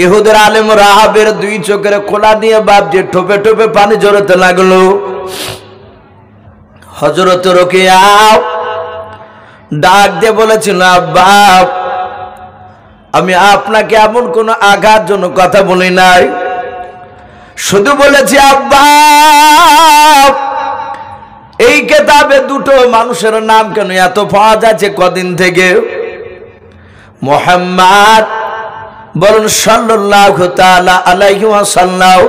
ইহুদের আলেম রাহাবের দুই চোখের খোলা দিয়ে বাপজি ঠোপে ঠোপে পানি ঝরতে লাগলো। হযরত রোকেয়া ডাক দিয়ে বলেছিল, আব্বা আমি আপনাকে এমন কোন আঘাতজনক কথা বলি নাই, শুধু বলেছি আব্বা এই কিতাবে দুটো মানুষের নাম কেন এত পাওয়া যাচ্ছে কদিন থেকে? মুহাম্মদ বলুন সাল্লাল্লাহু তাআলা আলাইহি ওয়াসাল্লাম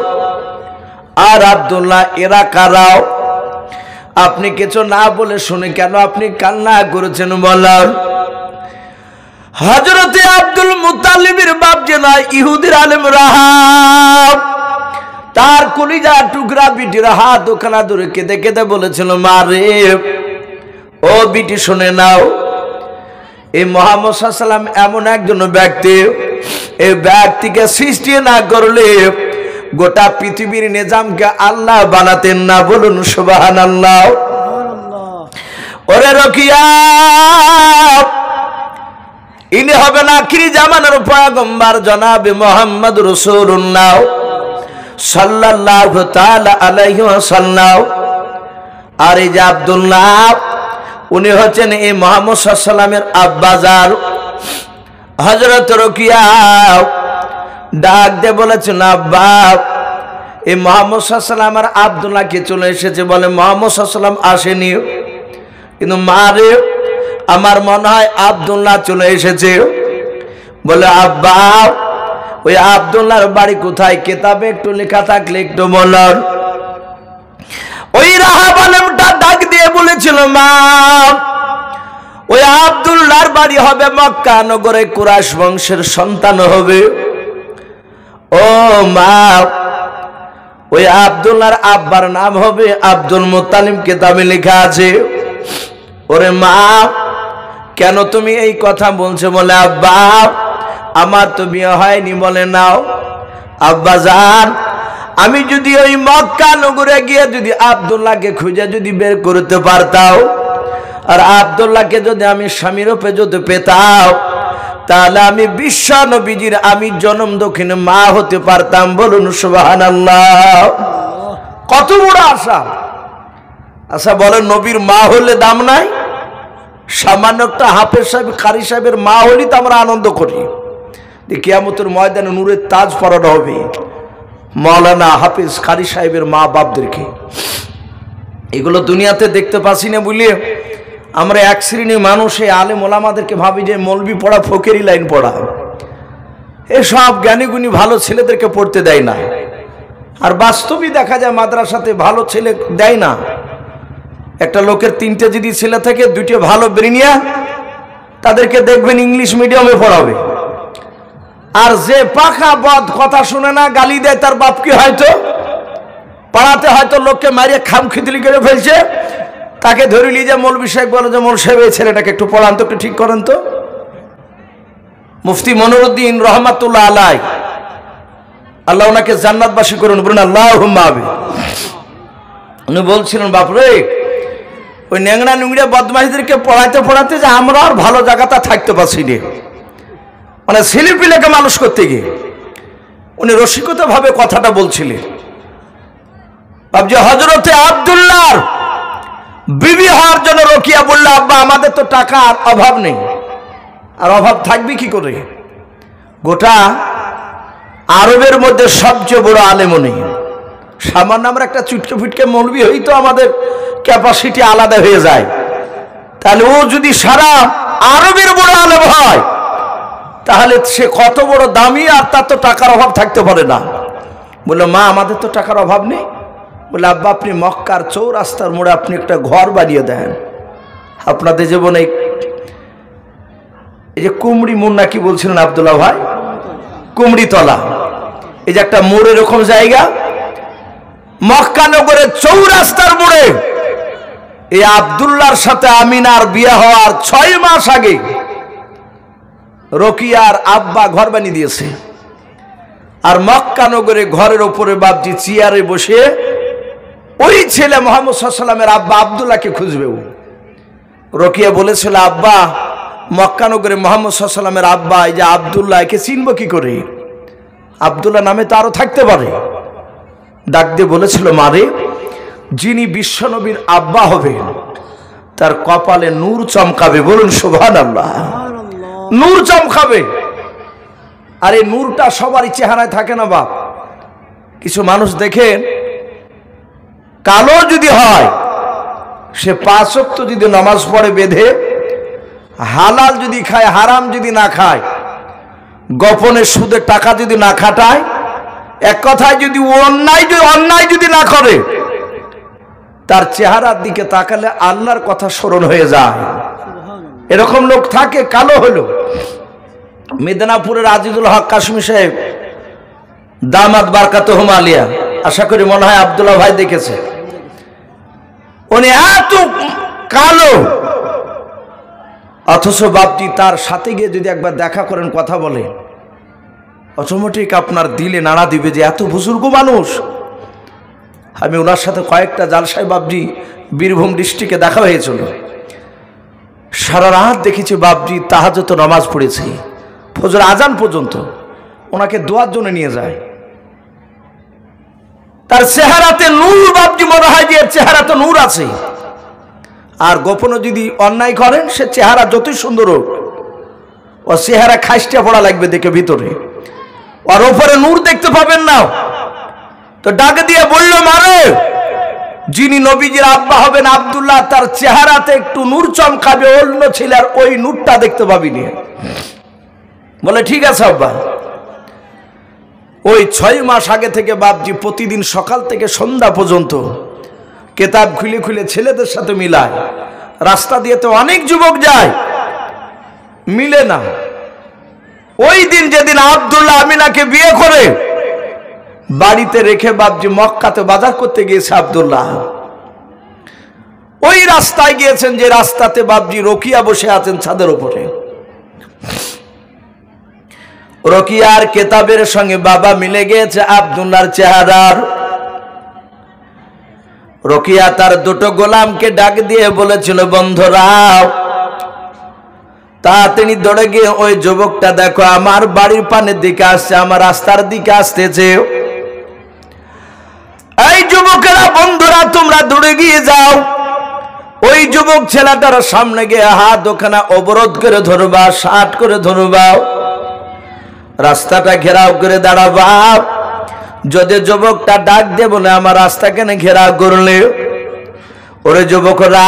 আর আব্দুল্লাহ, এরা কারাও? আপনি কিছু না বলে শুনে কেন আপনি কান্না করেছেন বলেন? হযরতে আব্দুল মুত্তালিবের বাপ যে না ইহুদির আলেম রাহাব, তার কলিজা টুকরা বিটির হাত ওখানা ধরে কেঁদে কেঁদে বলেছিল, মা রে ও বিটি শুনে নাও, এই মুহাম্মদ সাল্লাল্লাহু আলাইহি ওয়াসাল্লাম এমন একজন ব্যক্তি, এই ব্যক্তিকে সৃষ্টি না করলে গোটা পৃথিবীর নিজামকে আল্লাহ বানাতেন না। বলুন সুবহানাল্লাহ। ওরে রোকিয়া, ইনি হবেন আখিরি জামানার পয়গম্বর জনাবে মুহাম্মদ রাসূলুল্লাহ সাল্লাল্লাহু তাআলা আলাইহি ওয়াসাল্লাম। আর এই যে আব্দুল্লাহ, উনি হচ্ছেন এই মুহাম্মদ সাল্লাল্লাহু আলাইহি ওয়াসাল্লামের আব্বাজান। হযরত রোকিয়া ডাক দিয়ে বলেছেন, আব্বা এই মুহাম্মদ সাল্লাল্লাহু আলাইহি ওয়াসাল্লাম আর আব্দুল্লাহকে চলে এসেছে। বলে মুহাম্মদ সাল্লাল্লাহু আলাইহি ওয়াসাল্লাম আসেনি, কিন্তু মা রে আমার মনে হয় আব্দুল্লাহ চলে এসেছে। বলে আব্বা ওই আব্দুল্লাহর বাড়ি কোথায়? কিতাবে একটু লেখা থাকলে একটু বলুন। ওই রাহাব আলেমটা ডাক দিয়ে বলেছিল, মা ওই আব্দুল্লাহর বাড়ি হবে মক্কা নগরে, কুরাইশ বংশের সন্তান হবে। ও মা ওই আব্দুল্লাহর আব্বার নাম হবে আব্দুল মুত্তালিব, কিতাবে লেখা আছে। ওরে মা কেন তুমি এই কথা বলছো? বলে আব্বা আমার তো বিয়ে হয়নি। বলে নাও আব্বা জান, আমি যদি ওই মক্কা নগরে গিয়ে যদি আব্দুল্লাহকে খুঁজে যদি বের করতে পারতাম, আর আব্দুল্লাহকে যদি আমি স্বামী রূপে যদি পেতাম, তাহলে আমি বিশ্ব নবীজির আমি জন্ম দক্ষিণে মা হতে পারতাম। বলুন সুবহানাল্লাহ। কত বড় আশা! আচ্ছা বলেন, নবীর মা হলে দাম নাই? সামান্য একটা হাফেজ সাহেব কারি সাহেবের মা হলেই তো আমরা আনন্দ করি। কিয়ামতের ময়দানে নূরের তাজ পরানো হবে মাওলানা হাফেজ কারি সাহেবের মা বাপদেরকে। এগুলো দুনিয়াতে দেখতে পাচ্ছি না বলে আমরা এক শ্রেণীর মানুষ এই আলেম ওলামাদেরকে ভাবি যে মৌলবি পড়া ফকিরি লাইন পড়া, এসব জ্ঞানীগুণী ভালো ছেলেদেরকে পড়তে দেয় না। আর বাস্তবই দেখা যায় মাদ্রাসাতে ভালো ছেলে দেয় না। একটা লোকের তিনটে যদি ছেলে থাকে, দুইটা ভালো ব্রেনিয়া, তাদেরকে দেখবেন ইংলিশ মিডিয়ামে পড়াবে। আর যে পাখা বদ কথা শুনে না, গালি দেয়, তার বাপকে হয়তো পাড়াতে হয়তো লোককে মারিয়ে খামখিতলি করে ফেলছে, তাকে ধরে নিয়ে যায় মৌলবি সাহেব, বলে যে মৌলবি সাহেব এই ছেলেটাকে একটু পড়ান তো, একটু ঠিক করেন তো। মুফতি মনিরুদ্দিন রহমাতুল্লাহ আলাই, আল্লাহ ওনাকে জান্নাতবাসী করুন, বলুন আল্লাহুম্মা আমিন। উনি বলছিলেন, বাপরে ওই ন্যাংরা নুংরা বদমাইশদেরকে পড়াইতে পড়াতে যে আমরা আর ভালো জায়গাটা থাকতে পারছি না, মানে ছেলেপিলেকে মানুষ করতে গিয়ে উনি রসিকতা ভাবে কথাটা বলছিলেন। ভাবছি হযরতে আব্দুল্লাহর বিবি হওয়ার জন্য রোকিয়া বলল, আব্বা আমাদের তো টাকার অভাব নেই। আর অভাব থাকবে কি করে? গোটা আরবের মধ্যে সবচেয়ে বড় আলেম উনি। সামান্য আমরা একটা চুটকে ফুটকে মৌলবি হই তো আমাদের ক্যাপাসিটি আলাদা হয়ে যায়। তাহলে ও যদি সারা আরবের বড় আলেম হয়, তাহলে সে কত বড় দামি, আর তার তো টাকার অভাব থাকতে পারে না। বললো, মা আমাদের তো টাকার অভাব নেই। বলে, আব্বা আপনি মক্কার চৌরাস্তার মোড়ে আপনি একটা ঘর বানিয়ে দেন। আপনাদের জীবনে এই যে কুমড়ি মোড় নাকি বলছিলেন আব্দুল্লাহ ভাই, কুমড়িতলা, এই যে একটা মোড় এরকম জায়গা মক্কা নগরের চৌরাস্তার মোড়ে, এই আব্দুল্লাহর সাথে আমিনার বিয়ে হওয়ার 6 মাস আগে রোকিয়ার আব্বা ঘর বানিয়ে দিয়েছে। আর মক্কা নগরে ঘরের ওপরে বাপজি চেয়ারে বসে ওই ছেলে মুহাম্মদ সাল্লাল্লাহু আলাইহি ওয়াসাল্লামের আব্বা আব্দুল্লাহকে খুঁজবে। রোকিয়া বলেছিল, আব্বা মক্কা নগরে মুহাম্মদ সাল্লাল্লাহু আলাইহি ওয়াসাল্লামের আব্বা এই যে আব্দুল্লাহ, একে চিনব কি করে? আব্দুল্লাহ নামে তো আরো থাকতে পারে। ডাক দিয়ে বলেছিল, মারে, যিনি বিশ্বনবীর আব্বা হবেন তার কপালে নূর চমকাবে। বলুন সুবহানাল্লাহ। নূর চমকাবে। আর এই নূরটা সবারই চেহারায় থাকে না বাপ। কিছু মানুষ দেখেন কালো যদি হয়, সে 5 ওয়াক্ত যদি নামাজ পড়ে বেঁধে, হালাল যদি খায়, হারাম যদি না খায়, গোপনে সুদের টাকা যদি না খাটায়, এক কথায় যদি অন্যায় যদি না করে, তার চেহারার দিকে তাকালে আল্লাহর কথা স্মরণ হয়ে যায়। এরকম লোক থাকে, কালো হলো। মেদিনীপুরের আজিজুল হক কাশ্মীর সাহেব দামাত বারকাতুহুম আলিয়া, আশা করি মনে হয় আব্দুল্লাহ ভাই দেখেছে, উনি এত কালো, অথচ বাপটি তার সাথে গিয়ে যদি একবার দেখা করেন, কথা বলে, অটোমেটিক আপনার দিলে নাড়া দিবে যে এত বুজুর্গ মানুষ। আমি ওনার সাথে কয়েকটা জালসায় বাপজি বীরভূম ডিস্ট্রিক্টে দেখা হয়েছিল। সারা রাত দেখেছি বাপজি তাহাজ্জুদ নামাজ পড়েছে, ফজর আজান পর্যন্ত। ওনাকে দোয়ার জন্য নিয়ে যায়। তার চেহারাতে নূর বাপজি, মনে হয় যে চেহারাতে নূর আছে। আর গোপনে যদি অন্যায় করেন, সে চেহারা যতই সুন্দর হোক, ও চেহারা খাইস্টা পড়া লাগবে দেখে ভিতরে, আর ওপরে নূর দেখতে পাবেন না। তো ডাক দিয়ে বলল, মারে, যিনি নবীজির আব্বা হবেন আব্দুল্লাহ, তার চেহারাতে একটু নূর চমকাবে, অন্য ছেলের ওই নূরটা দেখতে পাবি না। বলে ঠিক আছে আব্বা। ওই 6 মাস আগে থেকে বাপজি প্রতিদিন সকাল থেকে সন্ধ্যা পর্যন্ত কেতাব খুলে খুলে ছেলেদের সাথে মিলায়। রাস্তা দিয়ে তো অনেক যুবক যায়, মিলে না। ওই দিন যেদিন আব্দুল্লাহ আমিনাকে বিয়ে করে বাড়িতে রেখে বাপজি মক্কাতে বাজার করতে গিয়েছে আব্দুল্লাহ, ওই রাস্তায় গিয়েছেন যে রাস্তাতে বাপজি রকিয়া বসে আছেন ছাদের উপরে। রকিয়ার কেতাবের সঙ্গে বাবা মিলে গিয়েছে আব্দুল্লাহর চেহারার। রকিয়া তার 2টো গোলামকে ডাক দিয়ে বলেছিল, বন্ধুরাও, তাড়াতাড়ি দৌড়ে গিয়ে ওই যুবকটা দেখো, আমার বাড়ির পানের দিকে আসছে, আমার রাস্তার দিকে আসতেছে। এই যুবকেরা, বন্ধুরা, তোমরা দৌড়ে গিয়ে যাও, ওই যুবক ছেলেটার সামনে গিয়ে হাত ওখানে অবরোধ করে ধরবা, শার্ট করে ধরবা, রাস্তাটা ঘেরাও করে দাঁড়াবা। যদি যুবকটা ডাক দিয়ে বলে, আমার রাস্তা কেন ঘেরাও করলে, ওরে যুবকরা,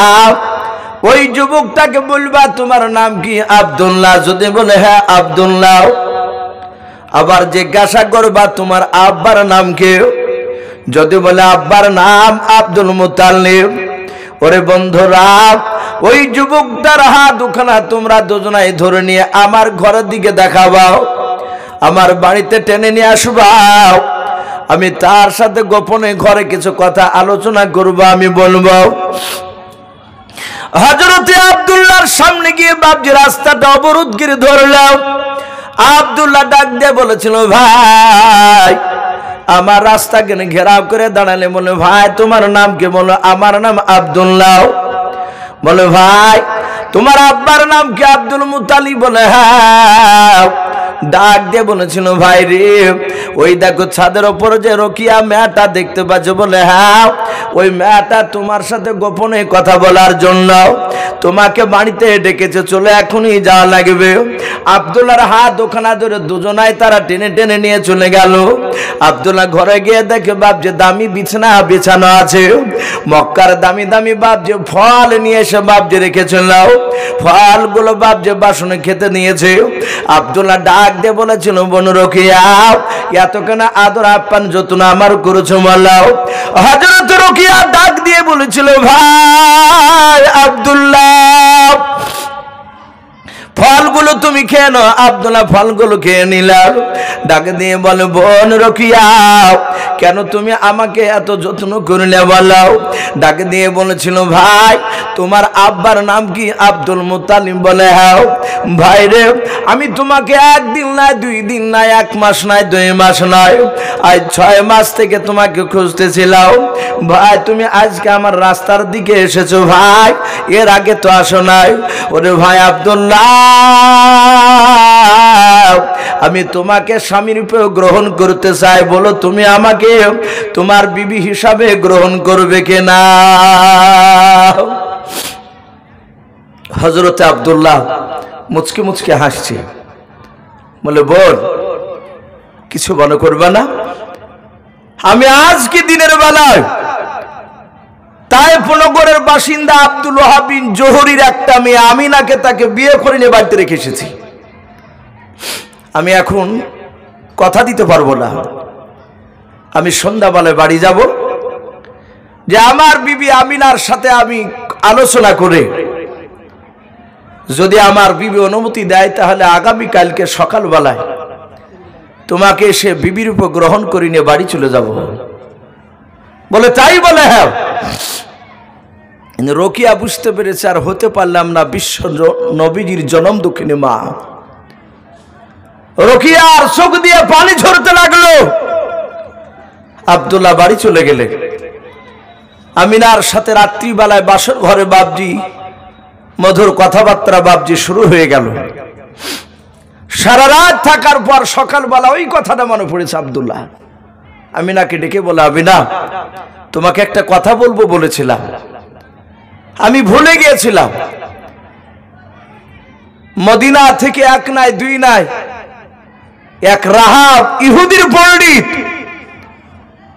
ওই যুবকটাকে বলবা, তোমার নাম কি? আব্দুল্লাহ। যদি বলে হ্যাঁ আব্দুল্লাহ, আবার জিজ্ঞাসা করবা, তোমার আব্বার নাম কি? যদি বলে আব্বার নাম আব্দুল মুতাল্লিব। ওরে বন্ধুরা, ওই যুবকটার হাত ওখানে তোমরা দুজনাই ধরে নিয়ে আমার ঘরের দিকে দেখাবাও, আমার বাড়িতে টেনে নিয়ে আসবাও। আমি তার সাথে গোপনে ঘরে কিছু কথা আলোচনা করবো, আমি বলবো। হযরতে আব্দুল্লাহর সামনে গিয়ে বাপজি রাস্তাটা অবরোধ করে ধরলাম। আব্দুল্লাহ ডাক দিয়ে বলেছিল, ভাই, আমার রাস্তা কেন ঘেরাও করে দাঁড়ালে? বলে, ভাই, তোমার নাম কি? বলো, আমার নাম আব্দুল্লাহ। বলে, ভাই, তোমার আব্বার নাম কি? আব্দুল মুতালিব। বলে, হ্যাঁ। ডাক দিয়ে বলেছিল, ভাই রে, ওই দেখো ছাদের ওপর যে রকিয়া মেয়েটা দেখতে পাচ্ছ? বলে, হ্যাঁ, ওই মেয়েটা তোমার সাথে গোপনে কথা বলার জন্য তোমাকে বাড়িতে ডেকেছে, চলে এখনই যাওয়া লাগবে। আব্দুল্লাহর হাত ওখানে ধরে দুজনাই তারা টেনে টেনে নিয়ে চলে গেল। আব্দুল্লাহ ঘরে গিয়ে দেখে বাপ যে দামি বিছানা বিছানো আছে, মক্কার দামি দামি বাপ যে ফল নিয়ে এসে বাপ যে রেখেছিল, ফলগুলো বাপ যে বাসনে খেতে নিয়েছে। আব্দুল্লাহ ডাক দিয়ে বলেছিল, বোন রকিয়া, এতখানে আদর আপ্যায়ন যত্ন আমার করেছো মাল্লাও। হযরত রকিয়া ডাক দিয়ে বলেছিল, ভাই আব্দুল্লাহ, ফলগুলো তুমি খেয়ে নাও। আব্দুল্লাহ ফলগুলো খেয়ে নিলাম। ডাক দিয়ে বলে, বোন রকিয়া, কেন তুমি আমাকে এত যত্ন করলে বলো? ডাকে দিয়ে বলেছিল, ভাই তোমার আব্বার নাম কি? Abdul Muttalib. বলে হ্যাঁ। ভাই রে, আমি তোমাকে একদিন নয়, 2 দিন নয়, 1 মাস নয়, 2 মাস নয়, আজ 6 মাস থেকে তোমাকে খুঁজতেছিলাম। ভাই তুমি আজকে আমার রাস্তার দিকে এসেছো ভাই, এর আগে তো আসো নাই। ওরে ভাই আব্দুল্লাহ, আমি তোমাকে স্বামী রূপে গ্রহণ করতে চাই, বলো তুমি আমাকে তোমার বিবি হিসাবে গ্রহণ করবে কিনা? হযরতে আব্দুল্লাহ মুচকি মুচকি হাসছে, বলে বোন কিছু মনে করবে না, আমি আজকে দিনের বেলায় তায়েফ নগরের বাসিন্দা আব্দুল ওয়াহাব বিন জোহরির একটা মেয়ে আমিনাকে তাকে বিয়ে করে নিয়ে বাড়িতে রেখে এসেছি। আমি এখন কথা দিতে পারবো না, আমি সন্ধ্যাবেলায় বাড়ি যাব, যে আমার বিবি আমিনার সাথে আমি আলোচনা করে যদি আমার বিবি অনুমতি দেয় তাহলে আগামীকালকে সকালবেলায় তোমাকে সে বিবির উপর গ্রহণ করে নিয়ে বাড়ি চলে যাব। বলে তাই? বলে হ্যাঁ। রোকিয়া বুঝতে পেরেছে আর হতে পারলাম না, বিশ্ব নবীজির জনম দুঃখিনী মা। রোকিয়ার চোখ দিয়ে পানি ঝরতে লাগলো। আব্দুল্লাহ বাড়ি চলে গেলে আমিনার সাথে রাত্রিবেলায় বাসর ঘরে বাবজি মধুর কথাবার্তা বাবজি শুরু হয়ে গেল। সারা রাত থাকার পর সকালবেলা ওই কথাটা মনে পড়েছে আব্দুল্লাহ। আমিনাকে ডেকে বলে, আমিনা তোমাকে একটা কথা বলবো বলেছিলাম, আমি ভুলে গিয়েছিলাম। মদিনা থেকে 1 নয় 2 নয়, এক রাহাব ইহুদির পণ্ডিত,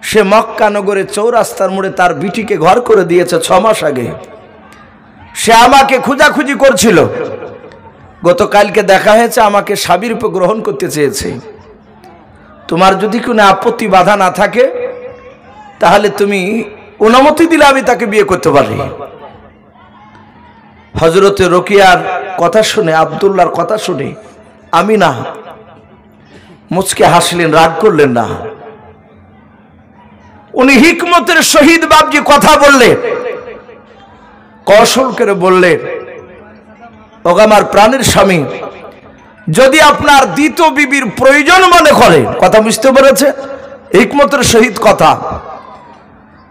সে মক্কা নগরে চৌরাস্তার মোড়ে তার বিটিকে ঘর করে দিয়েছে 6 মাস আগে। সে আমাকে খোঁজাখুঁজি করছিল, গতকালকে দেখা হয়েছে, আমাকে স্বামীর রূপে গ্রহণ করতে চেয়েছে। তোমার যদি কোনো আপত্তি বাধা না থাকে তাহলে তুমি অনুমতি দিলে আমি তাকে বিয়ে করতে পারি। হযরতে রোকিয়ার কথা শুনে, আব্দুল্লাহর কথা শুনে আমিনা মুচকে হাসলেন, রাগ করলেন না। উনি হিকমতের সহিত বাবজি কথা বললেন, কৌশল করে বললেন, ওগো আমার প্রাণের স্বামী, যদি আপনার দ্বিতীয় বিবির প্রয়োজন মনে করে, কথা বুঝতে পেরেছে? হিকমতের সহিত কথা,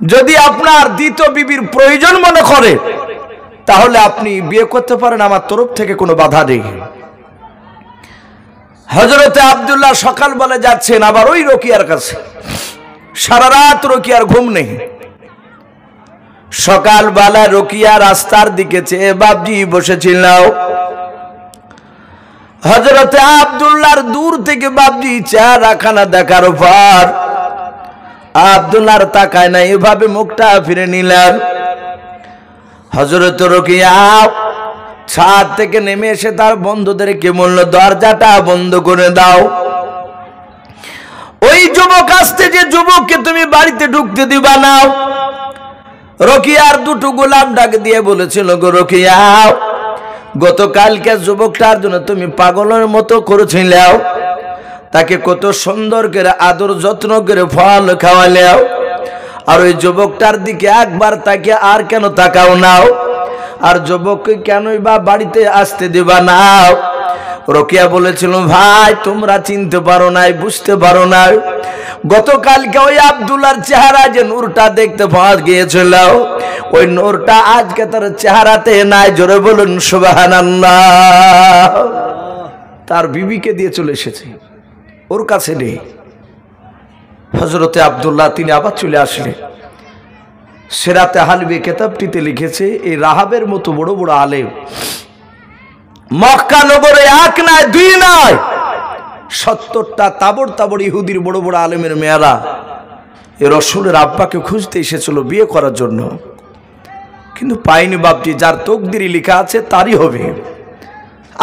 যদি আপনার দ্বিতীয় বিবির প্রয়োজন মনে করে তাহলে আপনি বিয়ে করতে পারেন, আমার তরফ থেকে কোনো বাধা নেই। হযরতে আব্দুল্লাহ সকালবেলা যাচ্ছেন আবার ওই রোকিয়ার কাছে। সারা রাত রোকিয়ার ঘুম নেই। সকালবেলা রোকিয়া রাস্তার দিকে চেয়ে বাবজি বসেছিল। হযরতে আব্দুল্লাহর দূর থেকে বাবজি চেহারাখানা দেখার পর আব্দুল্লাহর তাকায় না, এভাবে মুখটা ফিরে নিলেন। হযরত রোকিয়া ছাদ থেকে নেমে এসে তার বন্ধুদেরকে বলল, দরজাটা বন্ধ করে দাও। ওই যুবক আসতে, যে যুবককে তুমি বাড়িতে ঢুকতে দিবা না। রোকিয়ার 2টো গোলাম ডাক দিয়ে বলেছিল, গো রোকিয়া, গতকালকে যুবকটার জন্য তুমি পাগলের মতো করেছিলে, তাকে কত সুন্দর করে আদর যত্ন করে ফল খাওয়ালেও, আর ওই যুবকটার দিকে একবার তাকে আর কেন তাকাও নাও? আর যুবককে কেনই বা বাড়িতে আসতে দিবা না? রোকিয়া বলেছিল, ভাই তোমরা চিনতে পারো নাই, বুঝতে পারো না, গতকালকে ওই আব্দুল্লাহর চেহারা যে নূরটা দেখতে পাওয়া গিয়েছিল, ওই নূরটা আজকে তার চেহারাতে নাই। জোরে বলুন সুবহানাল্লাহ। তার বিবিকে দিয়ে চলে এসেছে, ওর কাছে নেই। হযরতে আব্দুল্লাহ তিনি আবার চলে আসলেন। সিরাতে হালবি কিতাবটিতে লিখেছে, এই রাহাবের মতো বড় বড় আলেম মক্কা নগরে 1 নয় 2 নয় 70টা তাবড় তাবড় ইহুদির বড় বড় আলেমের মেয়েরা এ রাসূলের আব্বাকে খুঁজতে এসেছিল বিয়ে করার জন্য, কিন্তু পাইনি। বাপজি যার তকদিরে লেখা আছে তারই হবে।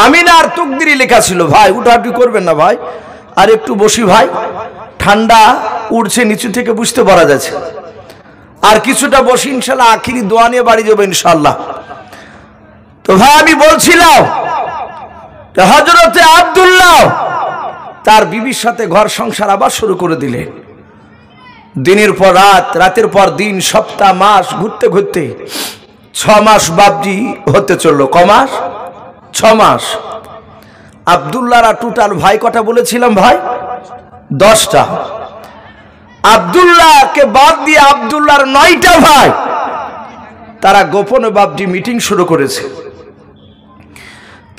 আমিনার তকদিরে লেখা ছিল। ভাই উঠাউঠি করবেন না ভাই, আর একটু বসি ভাই, ঠান্ডা উড়ছে নিচু থেকে বুঝতে পারা যাচ্ছে। আর কিছুটা বসি, ইনশাল্লাহ আখিরি দোয়া নিয়ে বাড়ি যাবো ইনশাল্লাহ। তো ভাই আমি বলছিলাম, হযরতে আব্দুল্লাহ তার বিবির সাথে ঘর সংসার আবার শুরু করে দিলেন। দিনের পর রাত, রাতের পর দিন, সপ্তাহ, মাস ঘুরতে ঘুরতে 6 মাস বাবজি হতে চললো। ক মাস? 6 মাস। আব্দুল্লাহরা টোটাল ভাই কটা বলেছিলাম ভাই? 10টা। আব্দুল্লাহকে বাদ দিয়ে আব্দুল্লাহর 9টা ভাই, তারা গোপনে বাবজি মিটিং শুরু করেছে।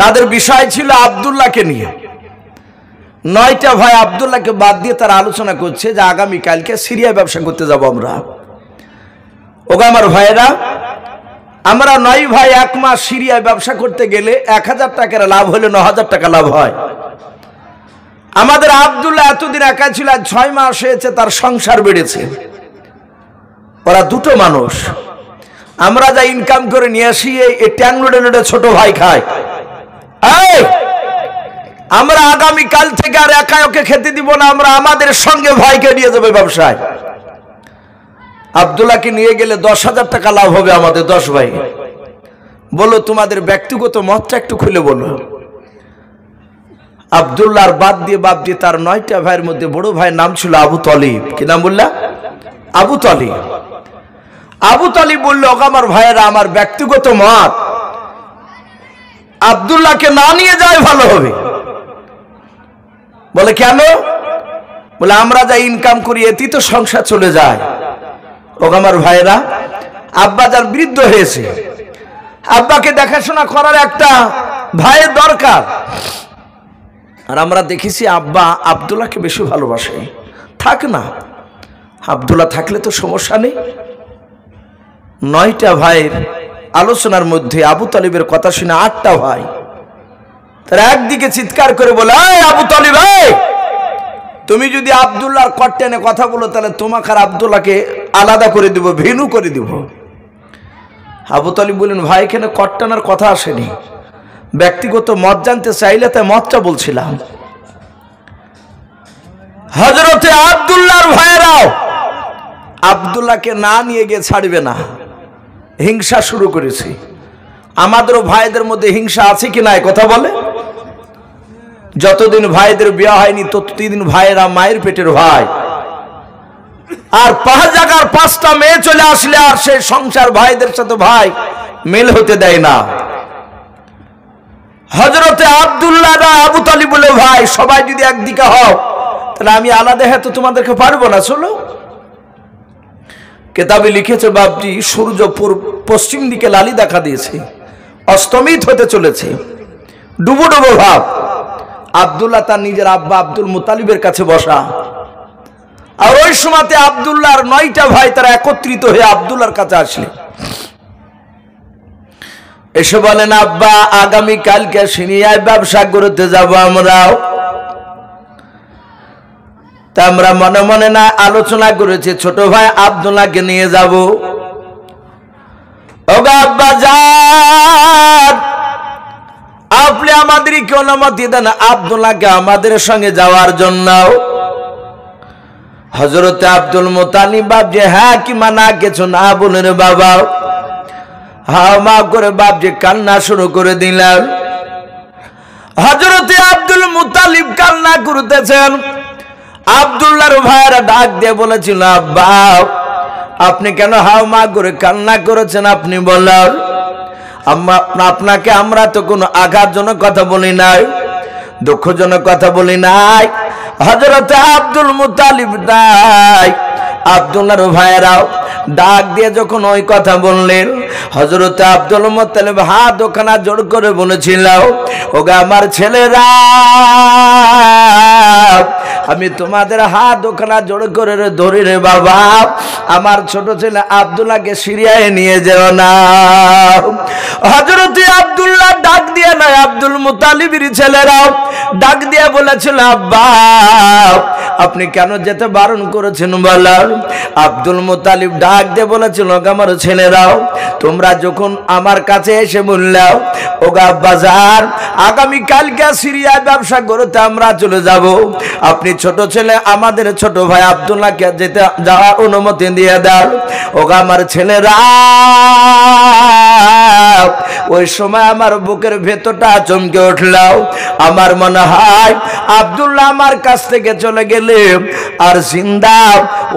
তাদের বিষয় ছিল আব্দুল্লাহকে নিয়ে। 9টা ভাই আব্দুল্লাহকে বাদ দিয়ে তারা আলোচনা করছে যে আগামীকালকে সিরিয়ায় ব্যবসা করতে যাব আমরা। ওগো আমার ভাইয়েরা, আমরা 9 ভাই 1 মাস সিরিয়ায় ব্যবসা করতে গেলে 1000 টাকার লাভ হলে 9000 টাকা লাভ হয়। আমাদের আব্দুল্লাহ এতদিন একা ছিল, 6 মাস হয়েছে তার সংসার বেড়েছে। ওরা দুটো মানুষ, আমরা যা ইনকাম করে নিয়ে আসি এই ট্যাংলোডে ছোট ভাই খায়। আমরা আগামী কাল থেকে আর একা ওকে খেতে দিব না, আমরা আমাদের সঙ্গে ভাইকে নিয়ে যাবে ব্যবসায়। আব্দুল্লাহকে নিয়ে গেলে 10,000 টাকা লাভ হবে আমাদের 10 ভাই। বলো তোমাদের ব্যক্তিগত মতটা একটু খুলে বলো। আব্দুল্লাহর বাদ দিয়ে তার 9টা ভাইয়ের মধ্যে বড় ভাইয়ের নাম ছিল আবু তলিব। কি নাম বললা? আবু তলিব। আবু তলিব বলল, ওগো আমার ভাইয়েরা, আমার ব্যক্তিগত মত আব্দুল্লাহকে না নিয়ে যাওয়াই ভালো হবে। বলে কেন? বলে আমরা যা ইনকাম করি এতেই তো সংসার চলে যায়। ওগো আমার ভাইয়েরা, আব্বা যার বৃদ্ধ হয়েছে, আব্বাকে দেখাশোনা করার একটা ভাইয়ের দরকার। আর আমরা দেখেছি আব্বা আব্দুল্লাহকে বেশি ভালোবাসে। থাক না, আব্দুল্লাহ থাকলে তো সমস্যা নেই। 9টা ভাইয়ের আলোচনার মধ্যে আবু তালিবের কথা শুনে 8টা ভাই তারা একদিকে চিৎকার করে বলে, আবু তালিব, তুমি যদি আব্দুল্লাহর কট্টেনে কথা বলো তাহলে তোমাকে আর আব্দুল্লাহকে আলাদা করে দিব, ভিন্ন করে দিব। আবু তালিব বললেন, ভাই এখানে কট্টানার কথা আসেনি, ব্যক্তিগত মত জানতে চাইলে তাই মতটা বলছিলাম। হযরতে আব্দুল্লাহর ভাইয়েরাও আব্দুল্লাহকে না নিয়ে গিয়ে ছাড়বে না, হিংসা শুরু করেছে। আমাদেরও ভাইদের মধ্যে হিংসা আছে কি নাই কথা বলে? যতদিন ভাইদের বিয়ে হয়নি ততদিন ভাইয়েরা মায়ের পেটের ভাই। আর 5 জায়গার 5টা মেয়ে চলে আসলে আর সেই সংসার ভাইদের সাথে ভাই মেল হতে দেয় না। হযরতে আব্দুল্লাহ আবু তালিব বলে, ভাই সবাই যদি একদিকে হও তাহলে আমি আলাদা হতে তোমাদেরকে পারবো না, চলো। কেতাবে লিখেছে বাপজি, সূর্য পশ্চিম দিকে লালি দেখা দিয়েছে, অস্তমিত হতে চলেছে, ডুবো ডুবো ভাব। আব্দুল্লাহ তার নিজের আব্বা আব্দুল মুতালিবের কাছে বসা। আর ওই সময়তে আব্দুল্লাহর 9টা ভাই তারা একত্রিত হয়ে আব্দুল্লাহর কাছে আসলে এসে বলেন, আব্বা আগামী কালকে সিরিয়ায় ব্যবসা করতে যাব আমরাও। তা আমরা মনে মনে না আলোচনা করেছি ছোট ভাই আব্দুল্লাহকে নিয়ে যাব। ওগো আব্বা যান, আপনি আমাদেরকে অনুমতি দেন আব্দুল্লাহকে আমাদের সঙ্গে যাওয়ার জন্য। হযরতে আব্দুল মুতালিব বাপ যে হ্যাঁ কি মানা কিছু না বলেন বাবা, হাও মা করে বাপ যে কান্না শুরু করে দিলেন। হযরতে আব্দুল মুতালিব কান্না করতেছেন। আব্দুল্লাহর ভাইয়েরা ডাক দিয়ে বলেছিল, আব্বা আপনি কেন হাও মা করে কান্না করেছেন আপনি বলেন। আপনাকে আমরা তো কোনো আঘাতজনক কথা বলি নাই, দুঃখজনক কথা বলি নাই। হযরতে আব্দুল মুতালিব নাই আব্দুল্লাহর ভাইয়েরাও ডাক দিয়ে যখন ওই কথা বললেন, হযরতে আব্দুল মুতালিব হাত ওখানা জোড় করে বলেছিল, ওগো আমার ছেলেরা, আমি তোমাদের হাত ওখানা জোড় করে ধরি রে বাবা, আমার ছোট ছেলে আব্দুল্লাহকে সিরিয়ায় নিয়ে যেও না। হযরতে আব্দুল্লাহ ডাক দিয়ে নয়, আব্দুল মুতালিবের ছেলেরাও ডাক দিয়ে বলেছিল, আব্বা আপনি কেন যেতে বারণ করেছেন বলেন। আব্দুল মুতালিব ডাক দিয়ে বলেছিল, আমার ছেলেরাও তোমরা যখন আমার কাছে এসে বললাও, ওগো আব্বা যান আগামী কালকে সিরিয়ায় ব্যবসা করতে আমরা চলে যাব, আপনি ছোট ছেলে আমাদের ছোট ভাই আব্দুল্লাহকে যেতে যাওয়ার অনুমতি দিয়ে দাও। ওগো আমার ছেলেরা, ওই সময় আমার বুকের ভেতরটা চমকে উঠল। আমার মনে হয় আব্দুল্লাহ আমার কাছ থেকে চলে গেলে আর জিন্দা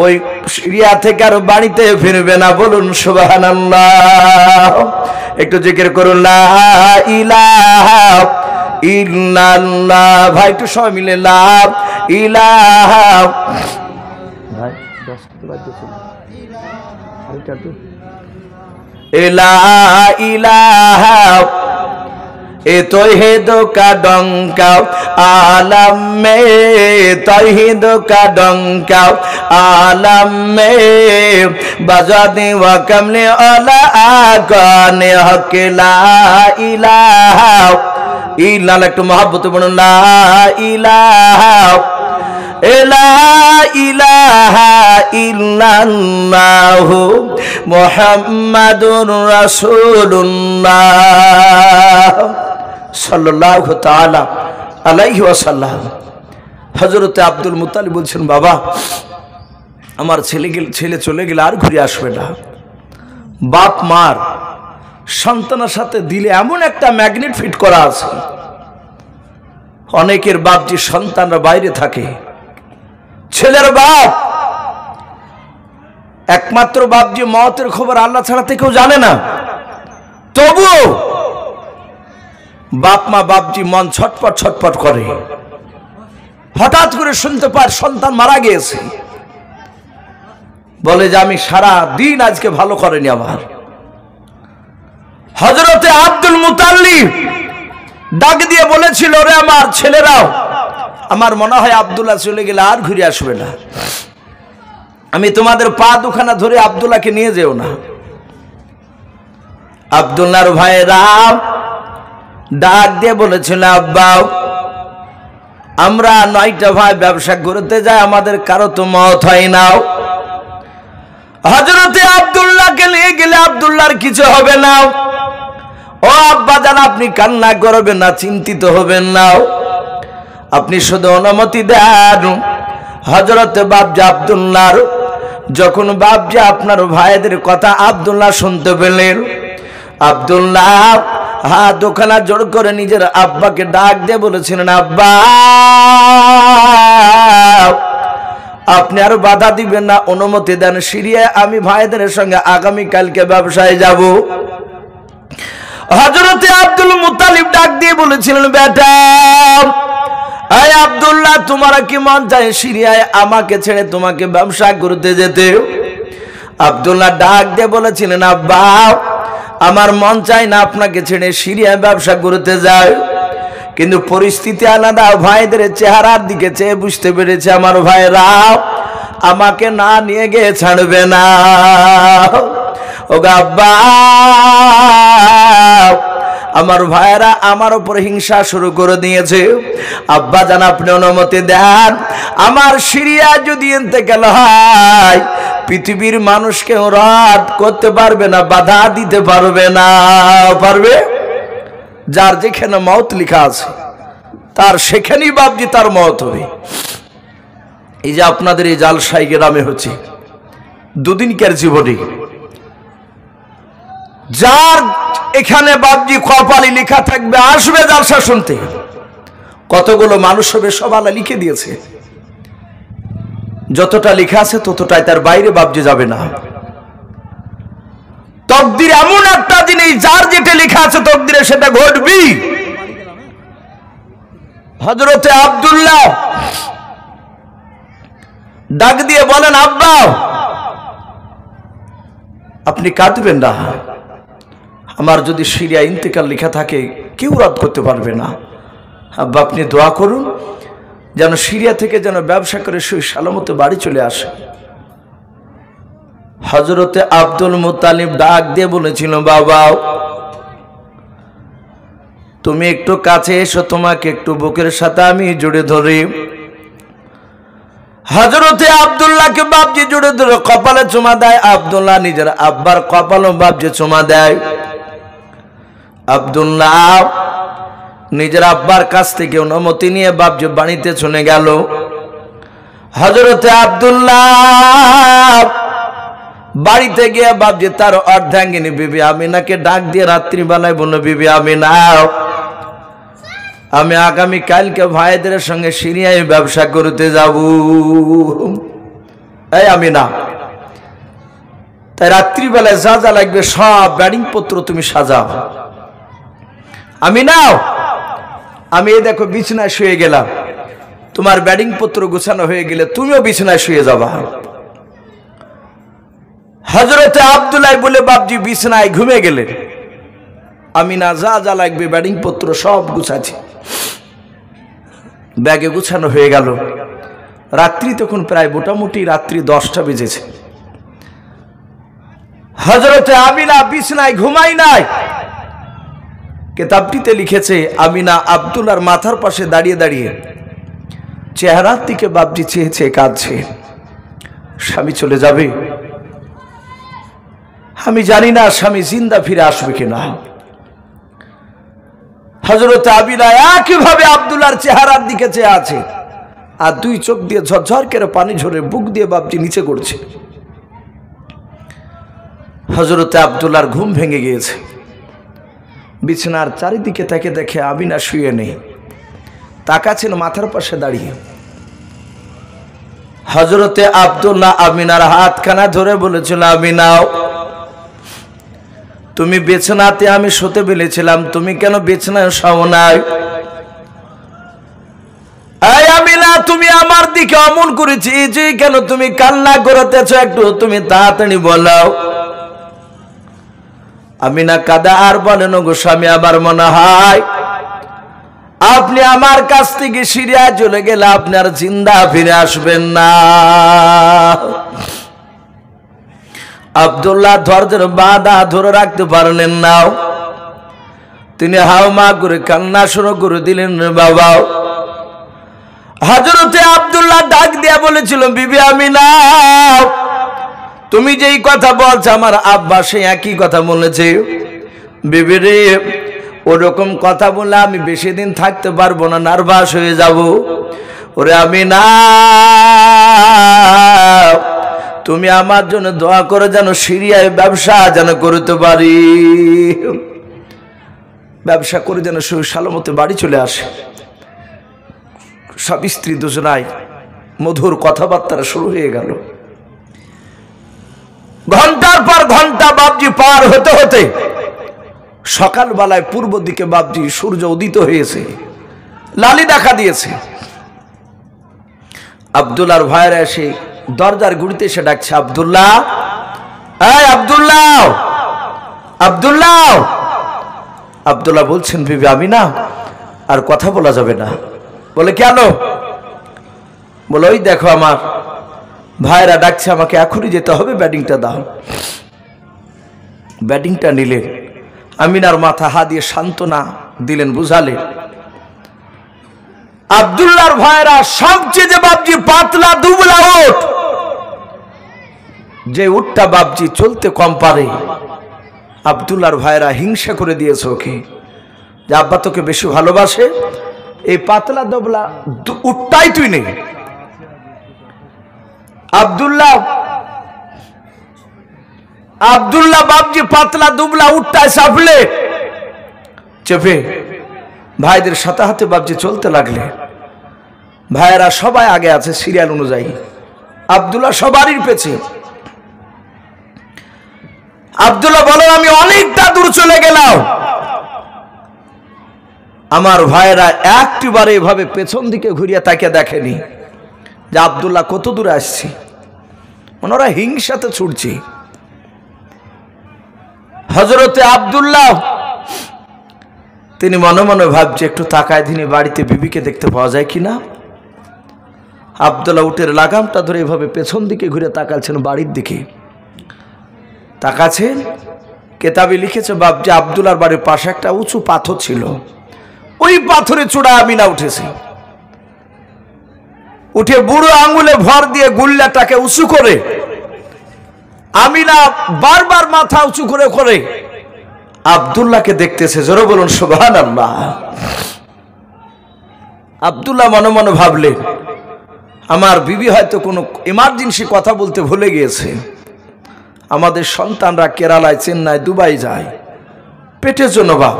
ওই সিরিয়া থেকে আর বাড়িতে ফিরবে না। বলুন সুবহানাল্লাহ। একটু জিকির করুন লা ইলাহা ইল্লাল্লাহ। ভাই একটু সবাই মিলে লা ইলাহা। ভাই 10 টা বাজে ছিল আরেকটা তো লা ইলাহা ए तौहीद का डंका आलम में, तौहीद का डंका आलम में बजा दे व कमले अला आकाने हक ला इलाहा इल्लल्लाह। একটু মহব্বত বলুন লা ইলাহা লা ইলাহা ইল্লাল্লাহু মুহাম্মাদুর রাসূলুল্লাহ সাল্লাল্লাহু তাআলা আলাইহি ওয়াসাল্লাম। হযরতে আব্দুল মুত্তালিব বলছেন, বাবা আমার ছেলে চলে গেলে আর ঘুরে আসবে না। বাপ মার সন্তানের সাথে দিলে এমন একটা ম্যাগনেট ফিট করা আছে। অনেকের বাপজি সন্তানরা বাইরে থাকে, ছেলের বাপ একমাত্র বাপজি মওতের খবর আল্লাহ ছাড়া কেউ জানে না। তবুও বাপ মা বাপজি মন ছটপট ছটপট করে। হঠাৎ করে শুনতে পায় সন্তান মারা গিয়েছে, বলে যে আমি সারা দিন আজকে ভালো করেনি আমার। হযরতে আব্দুল মুত্তালিব ডাক দিয়ে বলেছিল, রে আমার ছেলেরাও, আমার মনে হয় আব্দুল্লাহ চলে গেলে আর ঘুরে আসবে না। আমি তোমাদের পা দুখানা ধরে আব্দুল্লাহকে নিয়ে যেও না। আব্দুল্লাহর ভাইরা ডাক দিয়ে বলেছিল, আব্বা আমরা 9টা ভাই ব্যবসা করতে যাই, আমাদের কারো তো মওত হয় না। হযরতে আব্দুল্লাহকে নিয়ে গেলে আব্দুল্লাহর কিছু হবে না। ও আব্বা জান, আপনি কান্না করবেন না, চিন্তিত হবেন না, আপনি শুধু অনুমতি দেন। হযরতে বাপজি আব্দুল্লাহর যখন বাপজি আপনার ভাইদের কথা আব্দুল্লাহ শুনতে পেলেন, আব্দুল্লাহ হাত দুখানা জোড় করে নিজের আব্বাকে ডাক দিয়ে বলেছিলেন, আব্বা আপনি আর বাধা দিবেন না, অনুমতি দেন, সিরিয়ায় আমি ভাইদের সঙ্গে আগামী কালকে ব্যবসায় যাব। হযরতে আব্দুল মুত্তালিব ডাক দিয়ে বলেছিলেন, বেটা এই আব্দুল্লাহ, তোমার কি মন চায় সিরিয়ায় আমাকে ছেড়ে তোমাকে ব্যবসা করতে যেতে? আব্দুল্লাহ ডাক দিয়ে বলেছিলেন, আব্বা আমার মন চায় না আপনাকে ছেড়ে সিরিয়ায় ব্যবসা করতে যায়, কিন্তু পরিস্থিতি আলাদা। ভাইদের চেহারার দিকে চেয়ে বুঝতে পেরেছে আমার ভাইরা আমাকে না নিয়ে গিয়ে ছাড়বে না। ও আব্বা, আমার ভাইরা আমার উপর হিংসা শুরু করে দিয়েছে। আব্বা জান আপনি অনুমতি দেন, আমার সিরিয়া যদি ইন্তেকাল হয় পৃথিবীর মানুষকে রদ করতে পারবে না, বাধা দিতে পারবে না। পারবে? যার যেখানে মওত লেখা আছে তার সেখানেই বাপজি তার মওত হবে। এই যে আপনাদের এই জালসাই গ্রামে হচ্ছে দুদিনকার জীবনে, যার এখানে বাপজি কপালে লেখা থাকবে আসবে জালসা শুনতে, কতগুলো মানুষ হবে সব আল্লাহ লিখে দিয়েছে। যতটা লেখা আছে ততটাই, তার বাইরে বাপজি যাবে না। তকদির এমন একটা জিনিস, যার যেটা লেখা আছে তকদিরে সেটা ঘটবি। হযরতে আব্দুল্লাহ ডাক দিয়ে বলেন, আব্বা আপনি কাঁদবেন না, আমার যদি সিরিয়া ইন্তেকাল লেখা থাকে কেউ রদ করতে পারবে না। আব্বা আপনি দোয়া করুন যেন সিরিয়া থেকে যেন ব্যবসা করে সই সালামতে বাড়ি চলে আসে। হযরতে আব্দুল মুত্তালিব ডাক দিয়ে বলেছিল, বাবা তুমি একটু কাছে এসো, তোমাকে একটু বুকের সাথে আমি জুড়ে ধরি। হযরতে আব্দুল্লাহকে বাপজি জুড়ে ধরে কপালে চুমা দেয়। আব্দুল্লাহ নিজের আব্বার কপালও বাপজি চুমা দেয়। আব্দুল্লাহ নিজের আব্বার কাছ থেকে অনুমতি নিয়ে বাপজি বাড়িতে চলে গেল। হযরতে আব্দুল্লাহ বাড়িতে গিয়ে বাপজি তার অর্ধাঙ্গিনী বিবি আমিনাকে ডাক দিয়ে রাত্রিবেলায় বলল, বিবি আমিনা, আমি আগামী কালকে ভাইদের সঙ্গে সিরিয়ায় ব্যবসা করতে যাব। এই আমিনা, তাই রাত্রিবেলায় যা যা লাগবে সব ব্যাডিং পত্র তুমি সাজাও। আমিনা, আমি এই দেখো বিছানায় শুয়ে গেলাম, তোমার ব্যাডিং পত্র গোছানো হয়ে গেলে তুমিও বিছানায় শুয়ে যাবা। হযরতে আব্দুল্লাহ বলে বাপজি বিছানায় ঘুমিয়ে গেলেন। আমিনা যা যা লাগবে ব্যাডিং পত্র সব গুছাচ্ছে, ব্যাগে গুছানো হয়ে গেল। রাত্রি তখন প্রায় মোটামুটি রাত্রি 10টা বেজেছে। হযরতে আমিনা বিছানায় ঘুমাই নাই। কিতাবটিতে লিখেছে আমিনা আব্দুল্লাহর মাথার পাশে দাঁড়িয়ে দাঁড়িয়ে চেহারার দিকে বাপজি চেয়েছে, কাঁদছে। স্বামী চলে যাবে, আমি জানি না স্বামী জিন্দা ফিরে আসবে কিনা। হযরতে আমিনা একইভাবে আব্দুল্লাহর চেহারার দিকে চেয়ে আছে, আর দুই চোখ দিয়ে ঝরঝর করে পানি ঝরে বুক দিয়ে বাপজি নিচে করছে। হযরতে আব্দুল্লাহর ঘুম ভেঙে গিয়েছে। বিছানার চারিদিকে তাকে দেখে আমিনা শুয়ে নেই, তাকাচ্ছেন মাথার পাশে দাঁড়িয়ে। হযরতে আব্দুল্লাহ আমিনার হাতখানা ধরে বলেছিল, আমিনাও, তুমি বিছানাতে আমি শুতে বলেছিলাম, তুমি কেন বিছানায় শাও নাই? এই আমিনা, তুমি আমার দিকে অমন করেছি যে কেন তুমি কান্না করতেছ, একটু তুমি তাড়াতাড়ি বলো। আমিনা কাদা আর বলেন, গো স্বামী, আমার মনে হয় আপনি আমার কাছ থেকে সিরিয়া চলে গেলে আপনি আর জিন্দা ফিরে আসবেন না। আব্দুল্লাহ ধৈর্যের বাঁধা ধরে রাখতে পারলেন না, তিনি হাওমা করে কান্না শুরু করে দিলেন। বাবা, হযরতে আব্দুল্লাহ ডাক দিয়া বলেছিল, বিবি আমিনা, তুমি যেই কথা বলছো আমার আব্বা সেই একই কথা বলেছে। বিবি রে, ওরকম কথা বলে আমি বেশি দিন থাকতে পারবো না, নার্ভাস হয়ে যাব। ওরে আমিনা, তুমি আমার জন্য দোয়া করে যেন সিরিয়ায় ব্যবসা যেন করতে পারি, ব্যবসা করে যেন সালামতে বাড়ি চলে আসে। সব স্ত্রী দুজনায় মধুর কথাবার্তা শুরু হয়ে গেল। ঘন্টার পর ঘন্টা বাপজি পার হতে হতে সকালবেলায় পূর্ব দিকে বাপজি সূর্য উদিত হয়েছে, লালি দেখা দিয়েছে। আব্দুল্লাহর ভাইরা এসে দরজার গুড়িতে এসে ডাকছে, আব্দুল্লাহ, এই আব্দুল্লাহ, আব্দুল্লাহ। আব্দুল্লাহ বলছেন, বিবি আমিনা, আর কথা বলা যাবে না। বলে কেন? বলে ওই দেখো আমার ভাইরা ডাকছে, আমাকে এখনই যেতে হবে, ব্যাডিংটা দাও। ব্যাডিংটা নিলেন, আমিনার মাথা হাত দিয়ে সান্ত্বনা দিলেন, বুঝালেন। আব্দুল্লাহর ভাইরা সবচেয়ে যে বাপজি পাতলা দুবলা উট, যে উটটা বাপজি চলতে কম পারে, আব্দুল্লাহর ভাইরা হিংসা করে দিয়েছে ওকে, যে আব্বা তোকে বেশি ভালোবাসে, এই পাতলা দুবলা উটটাই তুই নেই। আব্দুল্লাহ বাপজি পাতলা দুবলা উটটায় চাপলে চেপে ভাইদের সাথে হাতে বাপজি চলতে লাগলে। ভাইয়েরা সবাই আগে আছে সিরিয়াল অনুযায়ী, আব্দুল্লাহ সবারই পেছে। আব্দুল্লাহ বলেন, আমি অনেকটা দূর চলে গেলাম, আমার ভাইয়েরা একটিবারে এভাবে পেছন দিকে ঘুরিয়ে তাকে দেখেনি যে আব্দুল্লাহ কত দূরে আসছে। ওনারা হিংসাতে ছুটছে। হযরতে আব্দুল্লাহ তিনি মনে মনে ভাবছে, একটু তাকায় দিনে বাড়িতে বিবিকে দেখতে পাওয়া যায় কিনা। আব্দুল্লাহ উটের লাগামটা ধরে এভাবে পেছন দিকে ঘুরে তাকাচ্ছেন, বাড়ির দিকে তাকাচ্ছেন। কেতাবে লিখেছে বাপজি আব্দুল্লাহর বাড়ির পাশে একটা উঁচু পাথর ছিল, ওই পাথরে চূড়ায় আমিনা উঠেছে। উঠে বুড়ো আঙুলে ভর দিয়ে গুল্লাটাকে উঁচু করে আমিনা বারবার মাথা উঁচু করে করে আব্দুল্লাহকে দেখতেছে। জোরে বলুন সুবহানাল্লাহ। আব্দুল্লাহ মনে মনে ভাবলেন, আমার বিবি হয়তো কোনো ইমার্জেন্সি কথা বলতে ভুলে গিয়েছে। আমাদের সন্তানরা কেরালায়, চেন্নাই, দুবাই যায় পেটের জন্য। বাপ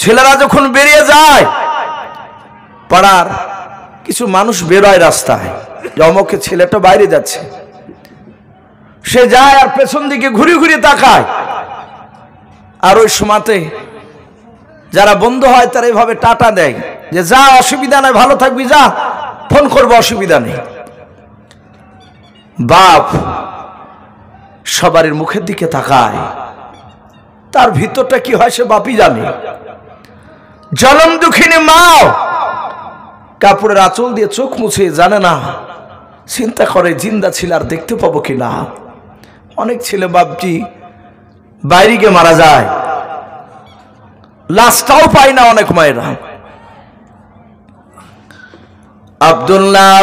ছেলেরা যখন বেরিয়ে যায়, পাড়ার কিছু মানুষ বেরোয় রাস্তায়, অমুকে ছেলেটা বাইরে যাচ্ছে, সে যায় আর পেছন দিকে ঘুরে ঘুরে তাকায়। আর ওই সময়তে যারা বন্ধু হয় তারা এইভাবে টাটা দেয় যে যা, অসুবিধা নাই, ভালো থাকবি, যা, ফোন করবো, অসুবিধা নেই। বাপ সবারই মুখের দিকে তাকায়, তার ভিতরটা কি হয় সে বাপই জানে। জনম দুঃখিনী মাও কাপড়ের আঁচল দিয়ে চোখ মুছে জানে না, চিন্তা করে জিন্দা ছিল আর দেখতে পাবো কিনা। অনেক ছেলে বাপজি বাইরে গিয়ে মারা যায়, লাশটাও পায় না অনেক মায়েরা। আব্দুল্লাহ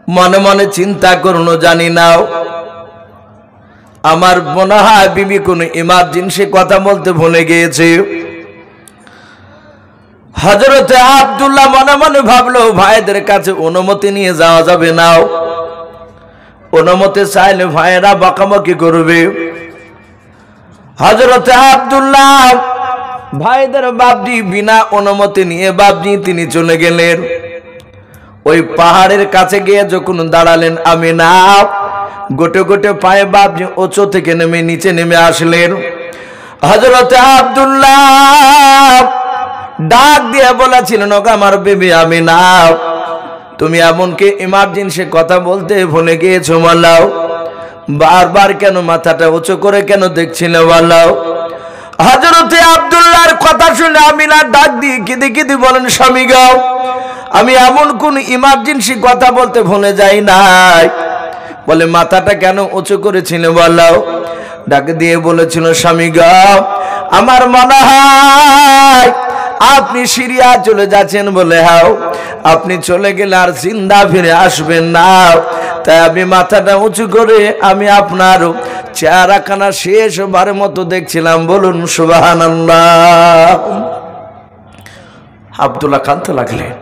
মনে মনে চিন্তা করুন, জানি নাও আমার মনে হয় বিবি কোনো ইমার্জেন্সি কথা বলতে ভুলে গিয়েছে। হযরতে আব্দুল্লাহ মনে মনে ভাবলো ভাইদের কাছে অনুমতি নিয়ে যাওয়া যাবে না, অনুমতি চাইলে ভাইয়েরা বকাবকি করবে। হযরতে আব্দুল্লাহ ভাইদের বাপজি বিনা অনুমতি নিয়ে বাপজি তিনি চলে গেলেন। ওই পাহাড়ের কাছে গিয়ে যখন দাঁড়ালেন, আমিনা গোটে গোটে পায়ে বাপজি উঁচু থেকে নেমে নিচে নেমে আসলেন। হযরতে আব্দুল্লাহ ডাক দিয়ে বলেছিলেন, ওগো আমার বিবি আমিনা, তুমি এমনকি ইমার্জেন্সি কথা বলতে ভুলে গিয়েছো, বলাও বারবার কেন মাথাটা উঁচু করে কেন দেখছিলে, বলাও। হযরতে আব্দুল্লাহর কথা শুনে আমিনা ডাক দিয়ে কেঁদে কেঁদে বলেন, স্বামী গো, আমি এমন কোন ইমার্জেন্সি কথা বলতে ভুলে যাই নাই। বলে মাথাটা কেন উঁচু করেছিল, বলাও। ডাক দিয়ে বলেছিল, স্বামী গো, আমার মনে হয় আপনি সিরিয়া চলে যাচ্ছেন বলে, হাও আপনি চলে গেলে আর জিন্দা ফিরে আসবেন না, তাই আমি মাথাটা উঁচু করে আমি আপনার চেহারাখানা শেষবারের মতো দেখছিলাম, বলুন সুবহানাল্লাহ। আব্দুল্লাহ কাঁদতে লাগলেন,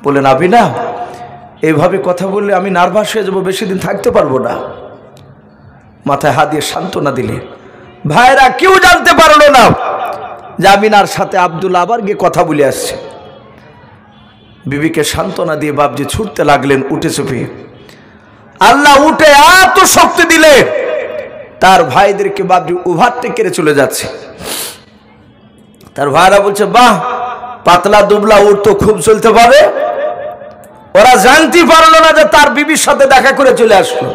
বলেন আমিনা এইভাবে কথা বললে আমি নার্ভাস হয়ে যাবো, বেশি দিন থাকতে পারবো না। মাথায় হাত দিয়ে সান্ত্বনা দিলেন। ভাইরা কেউ জানতে পারলো না যে আমিনার সাথে আব্দুল্লাহ আবার গিয়ে কথা বলে আসছে। বিবিকে সান্ত্বনা দিয়ে বাপজি ছুটতে লাগলেন উঠে চুপে। আল্লাহ উঠে এত শক্তি দিলেন তার ভাইদেরকে বাপজি ওভারটেক করে চলে যাচ্ছে। তার ভাইরা বলছে, বাহ, পাতলা দুবলা উঠ তো খুব চলতে পারে। ওরা জানতে পারলো না যে তার বিবির সাথে দেখা করে চলে আসলো।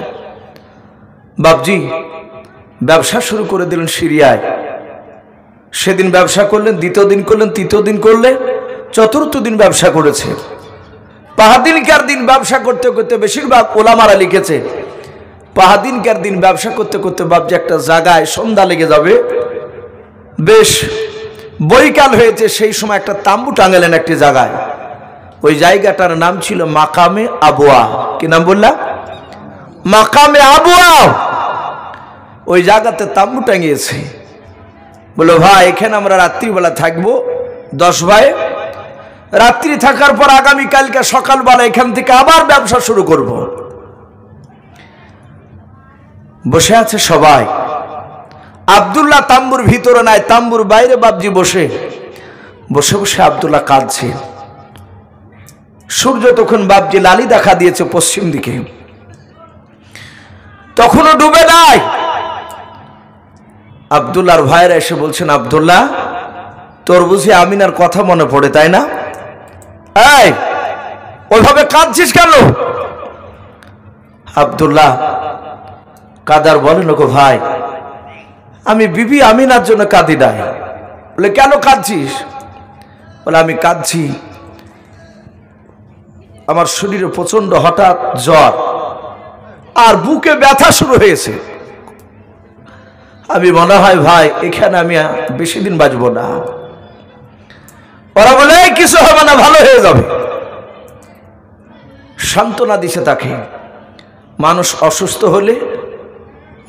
বাপজি ব্যবসা শুরু করে দিলেন সিরিয়ায়। সেদিন ব্যবসা করলেন, দ্বিতীয় দিন করলেন, তৃতীয় দিন করলেন, চতুর্থ দিন ব্যবসা করেছে। পাহাদিনকার দিন ব্যবসা করতে করতে বেশিরভাগ ওলামারা লিখেছে, পাহাদিনকার দিন ব্যবসা করতে করতে বাপজি একটা জায়গায় সন্ধ্যা লেগে যাবে, বেশ বৈকাল হয়েছে, সেই সময় একটা তাম্বু টাঙালেন একটি জায়গায়। ওই জায়গাটার নাম ছিল মাকামে আবুয়া। কি নাম বললাম? মাকামে আবুয়া। ওই জায়গাতে তাম্বু টাঙিয়েছে। বলো ভাই, এখানে আমরা রাত্রিবেলা থাকবো 10 ভাই। রাত্রি থাকার পর আগামীকালকে সকালবেলা এখান থেকে আবার ব্যবসা শুরু করব। বসে আছে সবাই। আব্দুল্লাহ তাম্বুর ভিতরে নাই, তাম্বুর বাইরে বাপজি বসে বসে বসে আব্দুল্লাহ কাঁদছে। সূর্য তখন বাপজি লালি দেখা দিয়েছে পশ্চিম দিকে, তখনও ডুবে নাই। আব্দুল্লাহর ভাইরা এসে বলছেন, আব্দুল্লাহ তোর বুঝি আমিনার কথা মনে পড়ে, তাই না? এই ওইভাবে কাঁদছিস কেন? আব্দুল্লাহ কাদার বলেন, গো ভাই, আমি বিবি আমিনার জন্য কাঁদি নাই। বলে কেন কাঁদছিস? বলে আমি কাঁদছি, আমার শরীরে প্রচন্ড হঠাৎ জ্বর আর বুকে ব্যথা শুরু হয়েছে। আমি মনে হয় ভাই এখানে আমি বেশি দিন বাঁচবো না। ওরা বলে কিছু হবে না, ভালো হয়ে যাবে। সান্ত্বনা দিছে তাকে। মানুষ অসুস্থ হলে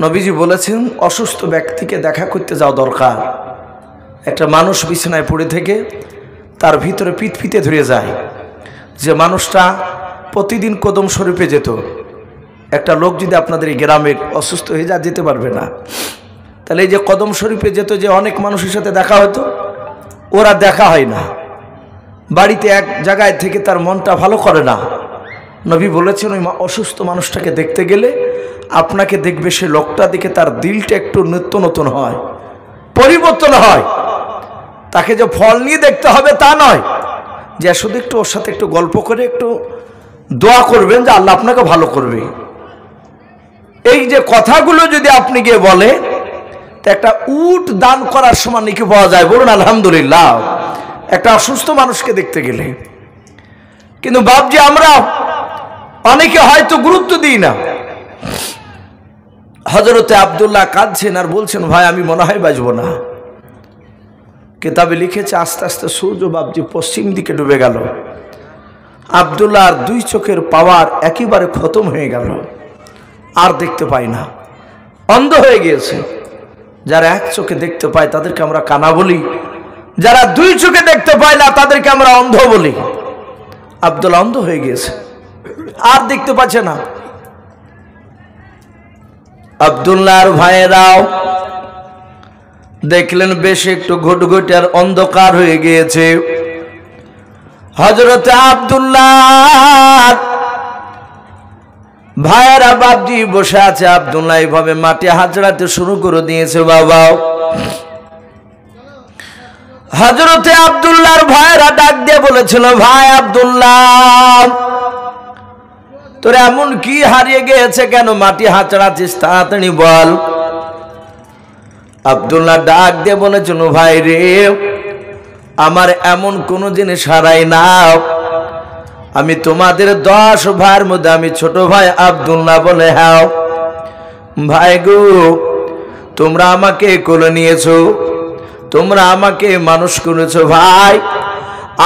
নবীজি বলেছেন অসুস্থ ব্যক্তিকে দেখা করতে যাওয়া দরকার। একটা মানুষ বিছানায় পড়ে থেকে তার ভিতরে পিতপিতে ধরে যায়, যে মানুষটা প্রতিদিন কদম শরীফে যেত, একটা লোক যদি আপনাদের এই গ্রামের অসুস্থ হয়ে যেতে পারবে না, তাহলে এই যে কদম শরীফে যেত, যে অনেক মানুষের সাথে দেখা হতো, ওরা দেখা হয় না, বাড়িতে এক জায়গায় থেকে তার মনটা ভালো করে না। নবী বলেছেন ওই অসুস্থ মানুষটাকে দেখতে গেলে আপনাকে দেখবে সে লোকটা দেখে তার দিলটা একটু নিত্য নতুন হয়, পরিবর্তন হয়। তাকে যে ফল নিয়ে দেখতে হবে তা নয়, যে শুধু একটু ওর সাথে একটু গল্প করে একটু দোয়া করবেন যে আল্লাহ আপনাকে ভালো করবে। এই যে কথাগুলো যদি আপনি গিয়ে বলেন, তা একটা উট দান করার সময় নাকি পাওয়া যায়, বলুন আলহামদুলিল্লাহ, একটা অসুস্থ মানুষকে দেখতে গেলে। কিন্তু বাপজি আমরা অনেকে হয়তো গুরুত্ব দিই না। হযরতে আব্দুল্লাহ কাঁদছেন আর বলছেন, ভাই আমি মনে হয় বাঁচব না। কিতাবে লিখেছে আস্তে আস্তে সূর্য বাপজি পশ্চিম দিকে ডুবে গেল। আব্দুল্লাহর দুই চোখের পাওয়ার একেবারে খতম হয়ে গেল, আর দেখতে পাই না, অন্ধ হয়ে গিয়েছে। যারা এক চোখে দেখতে পায় তাদেরকে আমরা কানা বলি, যারা দুই চোখে দেখতে পায় না তাদেরকে আমরা অন্ধ বলি। আব্দুল্লাহ অন্ধ হয়ে গিয়েছে, আর দেখতে পাচ্ছে না। আব্দুল্লাহর ভাইয়েরাও দেখলেন বেশ একটু ঘুটঘুটে আর অন্ধকার হয়ে গিয়েছে। হযরতে আব্দুল্লাহ ভাইয়েরা বাপজি বসে আছে, আব্দুল্লাহ এইভাবে মাটি হাজরাতে শুরু করে দিয়েছে। বাবা হযরতে আব্দুল্লাহর ভাইয়েরা ডাক দিয়ে বলেছিল, ভাই আব্দুল্লাহ তোর এমন কি হারিয়ে গিয়েছে, কেন মাটি হাঁচড়াচ্ছিস, তাড়াতাড়ি বল। আব্দুল্লাহ ডাক দিয়ে বলেছিল, ভাই রে আমার এমন কোন জিনিস হারাই না, আমি তোমাদের 10 ভাইয়ের মধ্যে আমি ছোট ভাই আব্দুল্লাহ। বলে হ্যাঁ ভাই গো, তোমরা আমাকে কোলে নিয়েছো, তোমরা আমাকে মানুষ করেছো। ভাই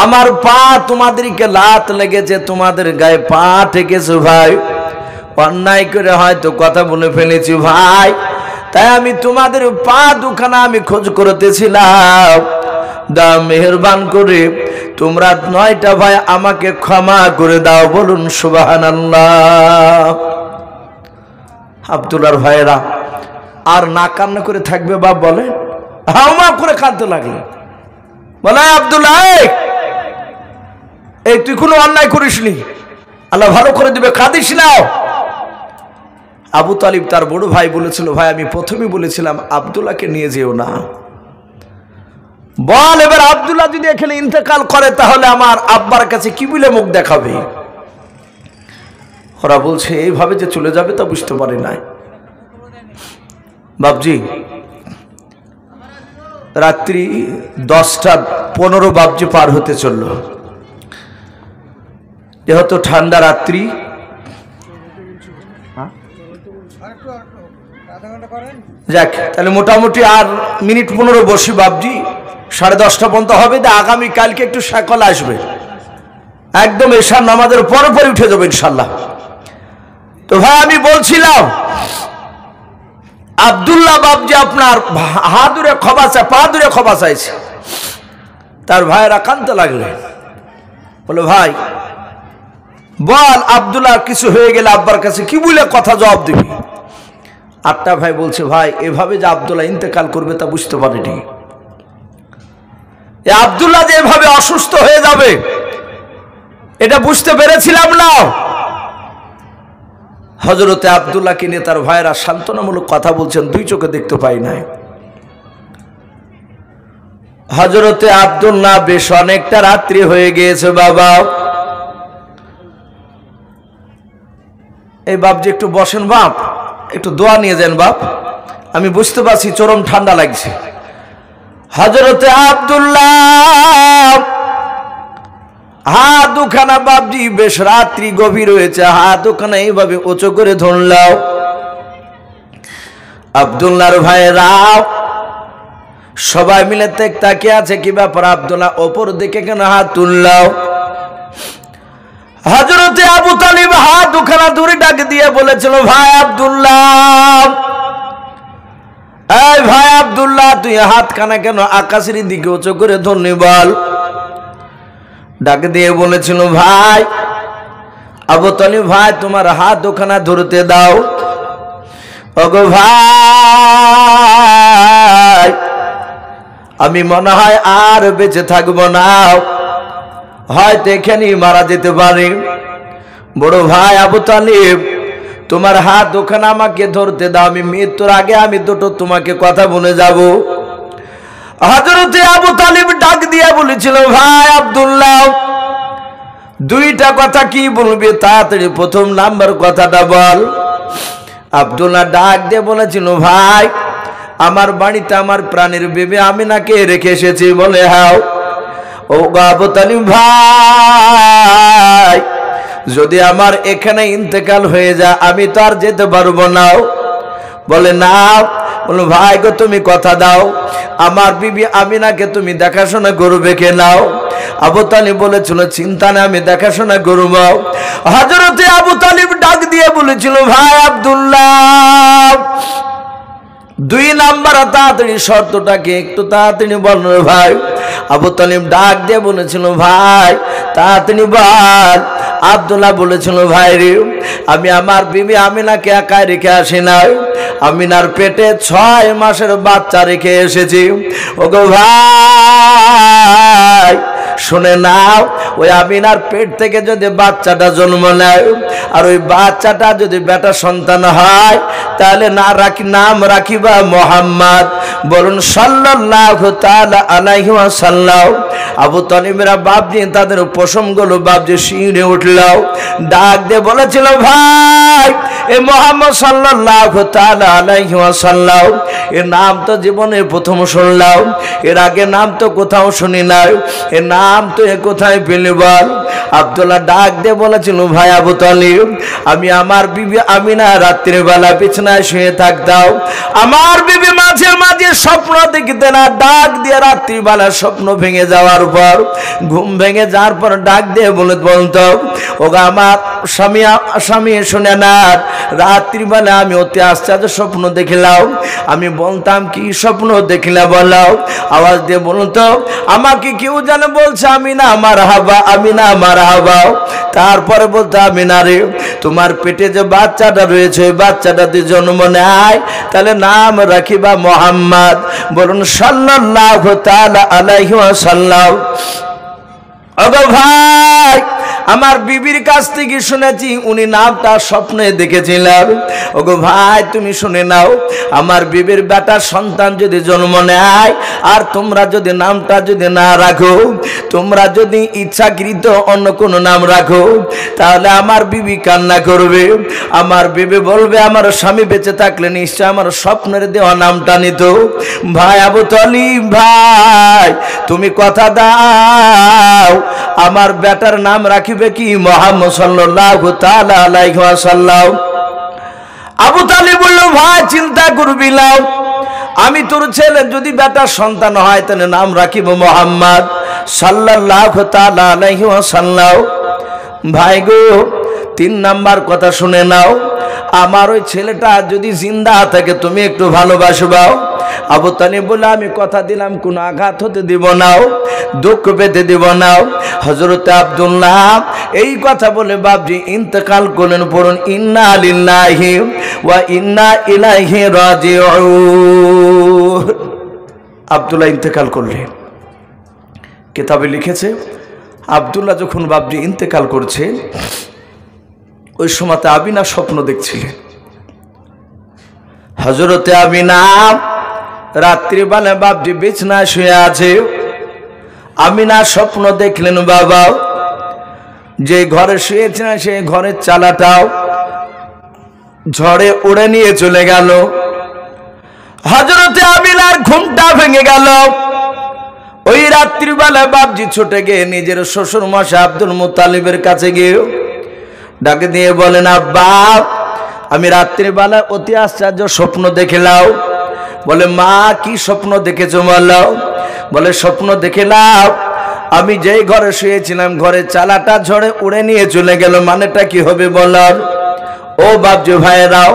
আমার পা তোমাদেরকে লাত লেগেছে, তোমাদের গায়ে পা ঠেকেছে। ভাই অন্যায় করে হয়তো কথা বলে ফেলেছি ভাই, তাই আমি তোমাদের পা দুখানা আমি খোঁজ করতেছিলাম। দা মেহেরবান করে তোমরা 9টা ভাই আমাকে ক্ষমা করে দাও, বলুন সুবহানাল্লাহ। আব্দুল্লাহর ভাইয়েরা আর না কান্না করে থাকবে বাপ, বলে হাওমা করে কাঁদতে লাগলে। বলে আব্দুল্লাহ এই তুই কোনো অন্যায় করিসনি, আল্লাহ ভালো করে দিবে, কাঁদিস না। আবু তালিব তার বড় ভাই বলেছিল, ভাই আমি প্রথমেই বলেছিলাম আব্দুল্লাহকে নিয়ে যেও না। বল এবার আব্দুল্লাহ যদি এখানে ইন্তেকাল করে তাহলে আমার আব্বার কাছে কি বলে মুখ দেখাবে? ওরা বলছে এইভাবে যে চলে যাবে তা বুঝতে পারে নাই। বাপজি রাত্রি 10:15 বাপজি পার হতে চলল, যেহেতু ঠান্ডা রাত্রি। যাক তাহলে মোটামুটি আর মিনিট 15 বসি বাপজি, 10:30 পর্যন্ত হবে। আগামী কালকে একটু সকাল আসবে, একদম এশার নামাজের পরপরই উঠে যাবে ইনশাল্লাহ। তো ভাই আমি বলছিলাম আব্দুল্লাহ বাপজি আপনার হাত ধরে ক্ষমা চায়, পা ধরে ক্ষমা চাইছে। তার ভাইয়েরা কাঁদতে লাগলেন, বলে ভাই বল আব্দুল্লাহ কিছু হয়ে গেলে আব্বার কাছে কি বলে কথা জবাব দিবি? 8টা ভাই বলছে, ভাই এভাবে যে আব্দুল্লাহ ইন্তেকাল করবে তা বুঝতে পারিনি, আব্দুল্লাহ যে এভাবে অসুস্থ হয়ে যাবে এটা বুঝতে পেরেছিলাম না। হযরতে আব্দুল্লাহকে নিয়ে তার ভাইয়েরা সান্ত্বনামূলক কথা বলছেন, 2 চোখে দেখতে পাই নাই। হযরতে আব্দুল্লাহ বেশ অনেকটা রাত্রি হয়ে গিয়েছে। বাবা এই বাপ যে একটু বসেন, বাপ একটু দোয়া নিয়ে যান বাপ, আমি বুঝতে পারছি চরম ঠান্ডা লাগছে। হযরতে আব্দুল্লাহ হাত দুখানা বাপজি বেশ রাত্রি গভীর হয়েছে, হাত দুখানা এইভাবে উঁচু করে ধরলাও। আব্দুল্লাহর ভাইয়েরা সবাই মিলে তাকিয়ে আছে, কি ব্যাপার আব্দুল্লাহ ওপর দিকে কেন হাত তুললাও? হযরতে আবু তালিব হাত দুখানা দূরে ডাক দিয়ে বলেছিল, ভাই আব্দুল্লাহ, এই ভাই আব্দুল্লাহ তুই হাত খানা কেন আকাশের দিকে উঁচু করে ধরনি বল? ডাক দিয়ে বলেছিল, ভাই আবু তালিব ভাই, তোমার হাত ওখানে ধরতে দাও। ওগো ভাই, আমি মনে হয় আর বেঁচে থাকবো না, হয়তো এখানেই মারা যেতে পারি। বড় ভাই আবু তালিব, তোমার হাত ওখানে আমাকে ধরতে দাও, আমি মৃত্যুর আগে আমি দুটো তোমাকে কথা বলে যাব। হযরতে আবু তালিব ডাক দিয়ে বলেছিল, ভাই আব্দুল্লাহ, দুইটা কথা কি বলবে, তাড়াতাড়ি প্রথম নাম্বার কথাটা বল। আব্দুল্লাহ ডাক দিয়ে বলেছিল, ভাই আমার বাড়িতে আমার প্রাণের বিবি আমিনাকে রেখে এসেছি। বলে, হ্যাঁ। ও আবু তালিব ভাই, যদি আমার এখানে ইন্তেকাল হয়ে যায় আমি তো আর যেতে পারবো না। বলে, না। বলো, ভাই গো, তুমি কথা দাও, আমার বিবি আমিনাকে তুমি দেখাশোনা করবে কে? নাও। আবু তালিব বলেছিল, চিন্তা নেই, আমি দেখাশোনা করব। হযরতে আবু তালিব ডাক দিয়ে বলেছিল, ভাই আব্দুল্লাহ, দুই নাম্বার তাড়াতাড়ি শর্তটাকে একটু তাড়াতাড়ি বল ভাই। আবু তালিব ডাক দিয়ে বলেছিল, ভাই তাড়াতাড়ি বল। আব্দুল্লাহ বলেছিল, ভাই রে, আমি আমার বিবি আমিনাকে একা রেখে আসি নাই, আমিনার পেটে 6 মাসের বাচ্চা রেখে এসেছি। ওগো ভাই, শুনে নাও, ওই আমিনার পেট থেকে যদি বাচ্চাটা জন্ম নেয় আর ওই বাচ্চাটা যদি বেটা সন্তান হয়, তাহলে নাম রাখিবা মুহাম্মদ। বলুন সাল্লাল্লাহু তাআলা আলাইহি ওয়াসাল্লাম। আবু তালিবের বাপজি তাদের পশমগুলো বাপজি শিউরে উঠল, ডাক দিয়ে বলেছিল, ভাই এ মুহাম্মদ সাল্লাল্লাহু তাআলা আলাইহি ওয়াসাল্লাম, এর নাম তো জীবনে প্রথম শুনলাম, এর আগে নাম তো কোথাও শুনি নাই, এর নাম তো এ কোথায় পেলে বল। আব্দুল্লাহ ডাক দিয়ে বলেছিল, ভাই আবু তালিব, আমি আমার বিবি আমিনা রাত্রির বেলা বিছানায় শুয়ে থাকতাম, আমার বিবি মাঝে মাঝে স্বপ্ন দেখতে না, ডাক দিয়ে রাত্রির বেলা স্বপ্ন ভেঙে যাওয়ার পর, ঘুম ভেঙে যাওয়ার পর ডাক দিয়ে বলতো, ওগো আমার স্বামী শুনে না, রাত্রির বেলা আমি অতি আশ্চর্য স্বপ্ন দেখলাম। আমি বলতাম, কি স্বপ্ন দেখলে বলো? আওয়াজ দিয়ে বলতো, আমাকে কেউ যেন বলছে আমিনা মারহাবা, আমিনা মারহাবা। তারপরে বলতো, আমিনা রে, তোমার পেটে যে বাচ্চাটা রয়েছে ওই বাচ্চাটা যদি জন্ম নেয় তাহলে নাম রাখিবা মুহাম্মদ। বলুন সাল্লাল্লাহু তাআলা আলাইহি ওয়াসাল্লাম। ওগো ভাই, আমার বিবির কাছ থেকে শুনেছি উনি নামটা স্বপ্নে দেখেছিলেন। ওগো ভাই, তুমি শুনে নাও, আমার বিবির বেটার সন্তান যদি জন্ম নেয় আর তোমরা যদি নামটা যদি না রাখো, তোমরা যদি ইচ্ছাকৃত অন্য কোনো নাম রাখো, তাহলে আমার বিবি কান্না করবে, আমার বিবি বলবে আমার স্বামী বেঁচে থাকলে নিশ্চয় আমার স্বপ্নের দেওয়া নামটা নিত। ভাই আবু তালিব ভাই, তুমি কথা দাও, আমার বেটার নাম রাখিবে কি? মুহাম্মদ সাল্লাল্লাহু তাআলা আলাইহি ওয়াসাল্লাম। আবু তালিব বলল, ভাই চিন্তা করবি না, আমি তোর ছেলে যদি বেটার সন্তান হয় তাহলে নাম রাখিব মুহাম্মদ সাল্লাল্লাহু তাআলা আলাইহি ওয়াসাল্লাম। ভাই গো, 3 নাম্বার কথা শুনে নাও, আমার ওই ছেলেটা যদি জিন্দা থাকে তুমি একটু ভালোবাসবাও। আবু তালিব বলে, আমি কথা দিলাম কোনো আঘাত হতে দিব না, দুঃখ পেতে দিব না। হযরতে আব্দুল্লাহ এই কথা বলে বাপজি ইন্তেকাল করলেন। পড়ুন ইন্না লিল্লাহি ওয়া ইন্না ইলাইহি রাজিউন। আব্দুল্লাহ ইন্তেকাল করলেন। কিতাবে লিখেছে, আব্দুল্লাহ যখন বাপজি ইন্তেকাল করছে ওই সময়তে আমিনা স্বপ্ন দেখছিলেন। হযরতে আমিনা রাত্রিবেলা বাপজি বিছানায় শুয়ে আছে। আমিনা স্বপ্ন দেখলেন, বাবা যে ঘরে শুয়েছিলেন সেই ঘরের চালাটাও ঝড়ে উড়ে নিয়ে চলে গেল। হযরতে আমিনার ঘুমটা ভেঙে গেল। ওই রাত্রিবেলা বাপজি ছুটে গিয়ে নিজের শ্বশুর মশাই আব্দুল মুত্তালিবের কাছে গিয়ে ডাকে দিয়ে বলেন, আব্বা আমি রাত্রিবেলা অতি আশ্চর্য স্বপ্ন দেখলাম। বলে, মা কি স্বপ্ন দেখেছো বলো? বলে, স্বপ্ন দেখলাম আমি যেই ঘরে শুয়েছিলাম ঘরের চালাটা ঝড়ে উড়ে নিয়ে চলে গেল। মানেটা কি হবে বলার? ও বাপজি ভাইয়েরাও,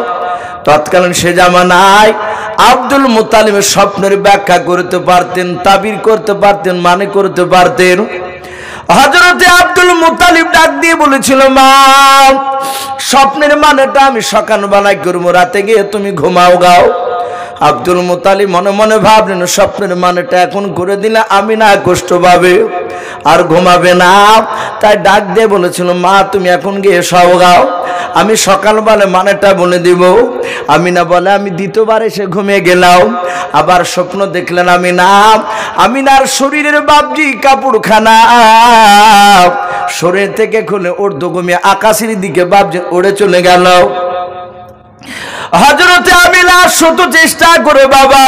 তৎকালীন সে জামানায় আব্দুল মুত্তালিবের স্বপ্নের ব্যাখ্যা করতে পারতেন, তাবির করতে পারতেন, মানে করতে পারতেন। হযরতে আব্দুল মুত্তালিব ডাক দিয়ে বলেছিল, মা স্বপ্নের মানেটা আমি সকালবেলায় করবো, রাতে গিয়ে তুমি ঘুমাও গাও। আব্দুল মুত্তালিব মনে মনে ভাবলেন, স্বপ্নের মানেটা এখন করে দিলে আমিনা কষ্ট পাবে আর ঘুমাবে না। তাই ডাক দিয়ে বলেছিল, মা তুমি এখন গিয়ে সও গাও, আমি সকালবেলা মানেটা বলে দিব। আমিনা বলে, আমি দ্বিতীয়বার এসে ঘুমিয়ে গেলাম। আবার স্বপ্ন দেখলেন আমিনার শরীরের বাবজি কাপড়খানা শরীর থেকে খুলে উর্দু ঘুমিয়ে আকাশের দিকে বাবজি উড়ে চলে গেল। হযরতে আমিনা শত চেষ্টা করে বাবা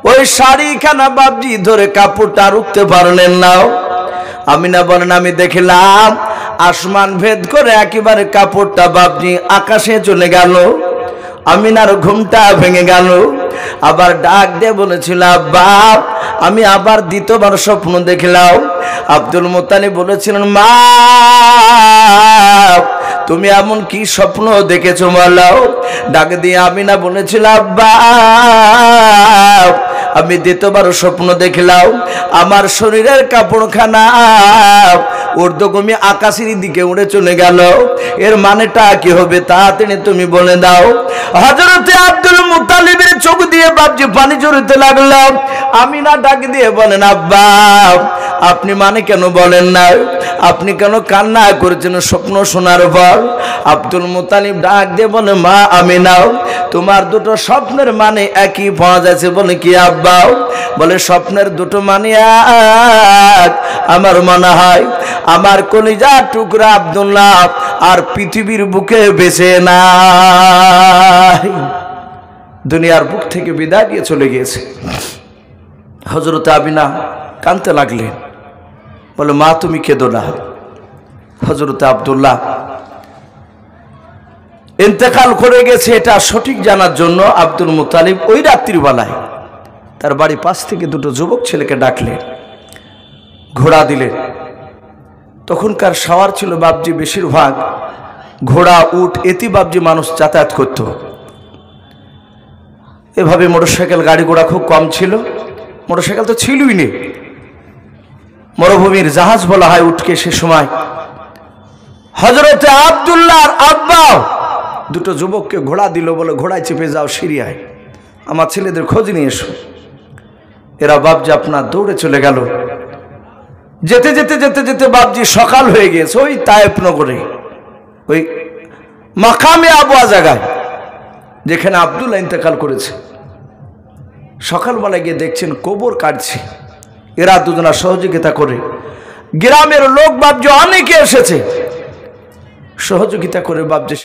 ওই শাড়িখানা বাবজি ধরে কাপড়টা উঠতে পারলেন না। আমিনা বলেন, আমি দেখলাম আসমান ভেদ করে একেবারে কাপড়টা বাবজি আকাশে চলে গেল। আমিনার ঘুমটা ভেঙে গেল। আবার ডাক দিয়ে বলেছিল, আব্বা আমি আবার দ্বিতীয়বার স্বপ্ন দেখলাম। আব্দুল মুত্তালিব বলেছিলেন, মা তুমি এমন কি স্বপ্ন দেখেছো বলো? ডাক দিয়ে আমিনা বলেছিল, আব্বা আমি দ্বিতীয়বার স্বপ্ন দেখলাম আমার শরীরের কাপড়খানা ঊর্ধ্বগামী আকাশের দিকে উড়ে চলে গেল। এর মানেটা কি হবে তাড়াতাড়ি তুমি বলে দাও। হযরতে আব্দুল মুত্তালিবের চোখ দিয়ে বাবজি পানি ঝরতে লাগলো। আমিনা ডাক দিয়ে বলেন, আব্বা আপনি মানে কেন বলেন না? আপনি কেন কান্না করেছেন স্বপ্ন শোনার পর? আব্দুল মুত্তালিব ডাক দিয়ে বলে, মা আমিনা তোমার দুটো স্বপ্নের মানে একই পাওয়া যাচ্ছে। বলে কি আব্বা? বলে স্বপ্নের দুটো মানে এক। আমার মনে হয় আমার কলিজার টুকরা আব্দুল্লাহ আর পৃথিবীর বুকে বেঁচে নাই, দুনিয়ার বুক থেকে বিদায় দিয়ে চলে গিয়েছে। হযরতে আমিনা কাঁদতে লাগলেন। বলে, মা তুমি কেঁদো না। হযরতে আব্দুল্লাহ ইন্তেকাল করে গেছে এটা সঠিক জানার জন্য আব্দুল মুত্তালিব ওই রাত্রিবেলায় তার বাড়ি পাশ থেকে দুটো যুবক ছেলেকে ডাকলেন, ঘোড়া দিলেন। তখনকার সাওয়ার ছিল বাবজি বেশিরভাগ ঘোড়া উট এতে বাবজি মানুষ যাতায়াত করত। এভাবে মোটরসাইকেল গাড়ি ঘোড়া খুব কম ছিল। মোটরসাইকেল তো ছিলই নেই, মরুভূমির জাহাজ বলা হয় উটকে সে সময়। হযরতে আব্দুল্লাহর আব্বা দুটো যুবককে ঘোড়া দিল, বলে ঘোড়ায় চেপে যাও সিরিয়ায়, আমার ছেলেদের খোঁজ নিয়ে এসো। এরা বাবজি আপনার দৌড়ে চলে গেল। যেতে যেতে যেতে যেতে বাবজি সকাল হয়ে গিয়েছে ওই তায়েফ নগরে, ওই মাকামে আবওয়া জায়গায় যেখানে আব্দুল্লাহ ইন্তেকাল করেছে। সকালবেলায় গিয়ে দেখছেন কবর কাটছে। এরা দুজনা সহযোগিতা করে, গ্রামের লোক বাবজি অনেকে এসেছে সহযোগিতা করে বাবজি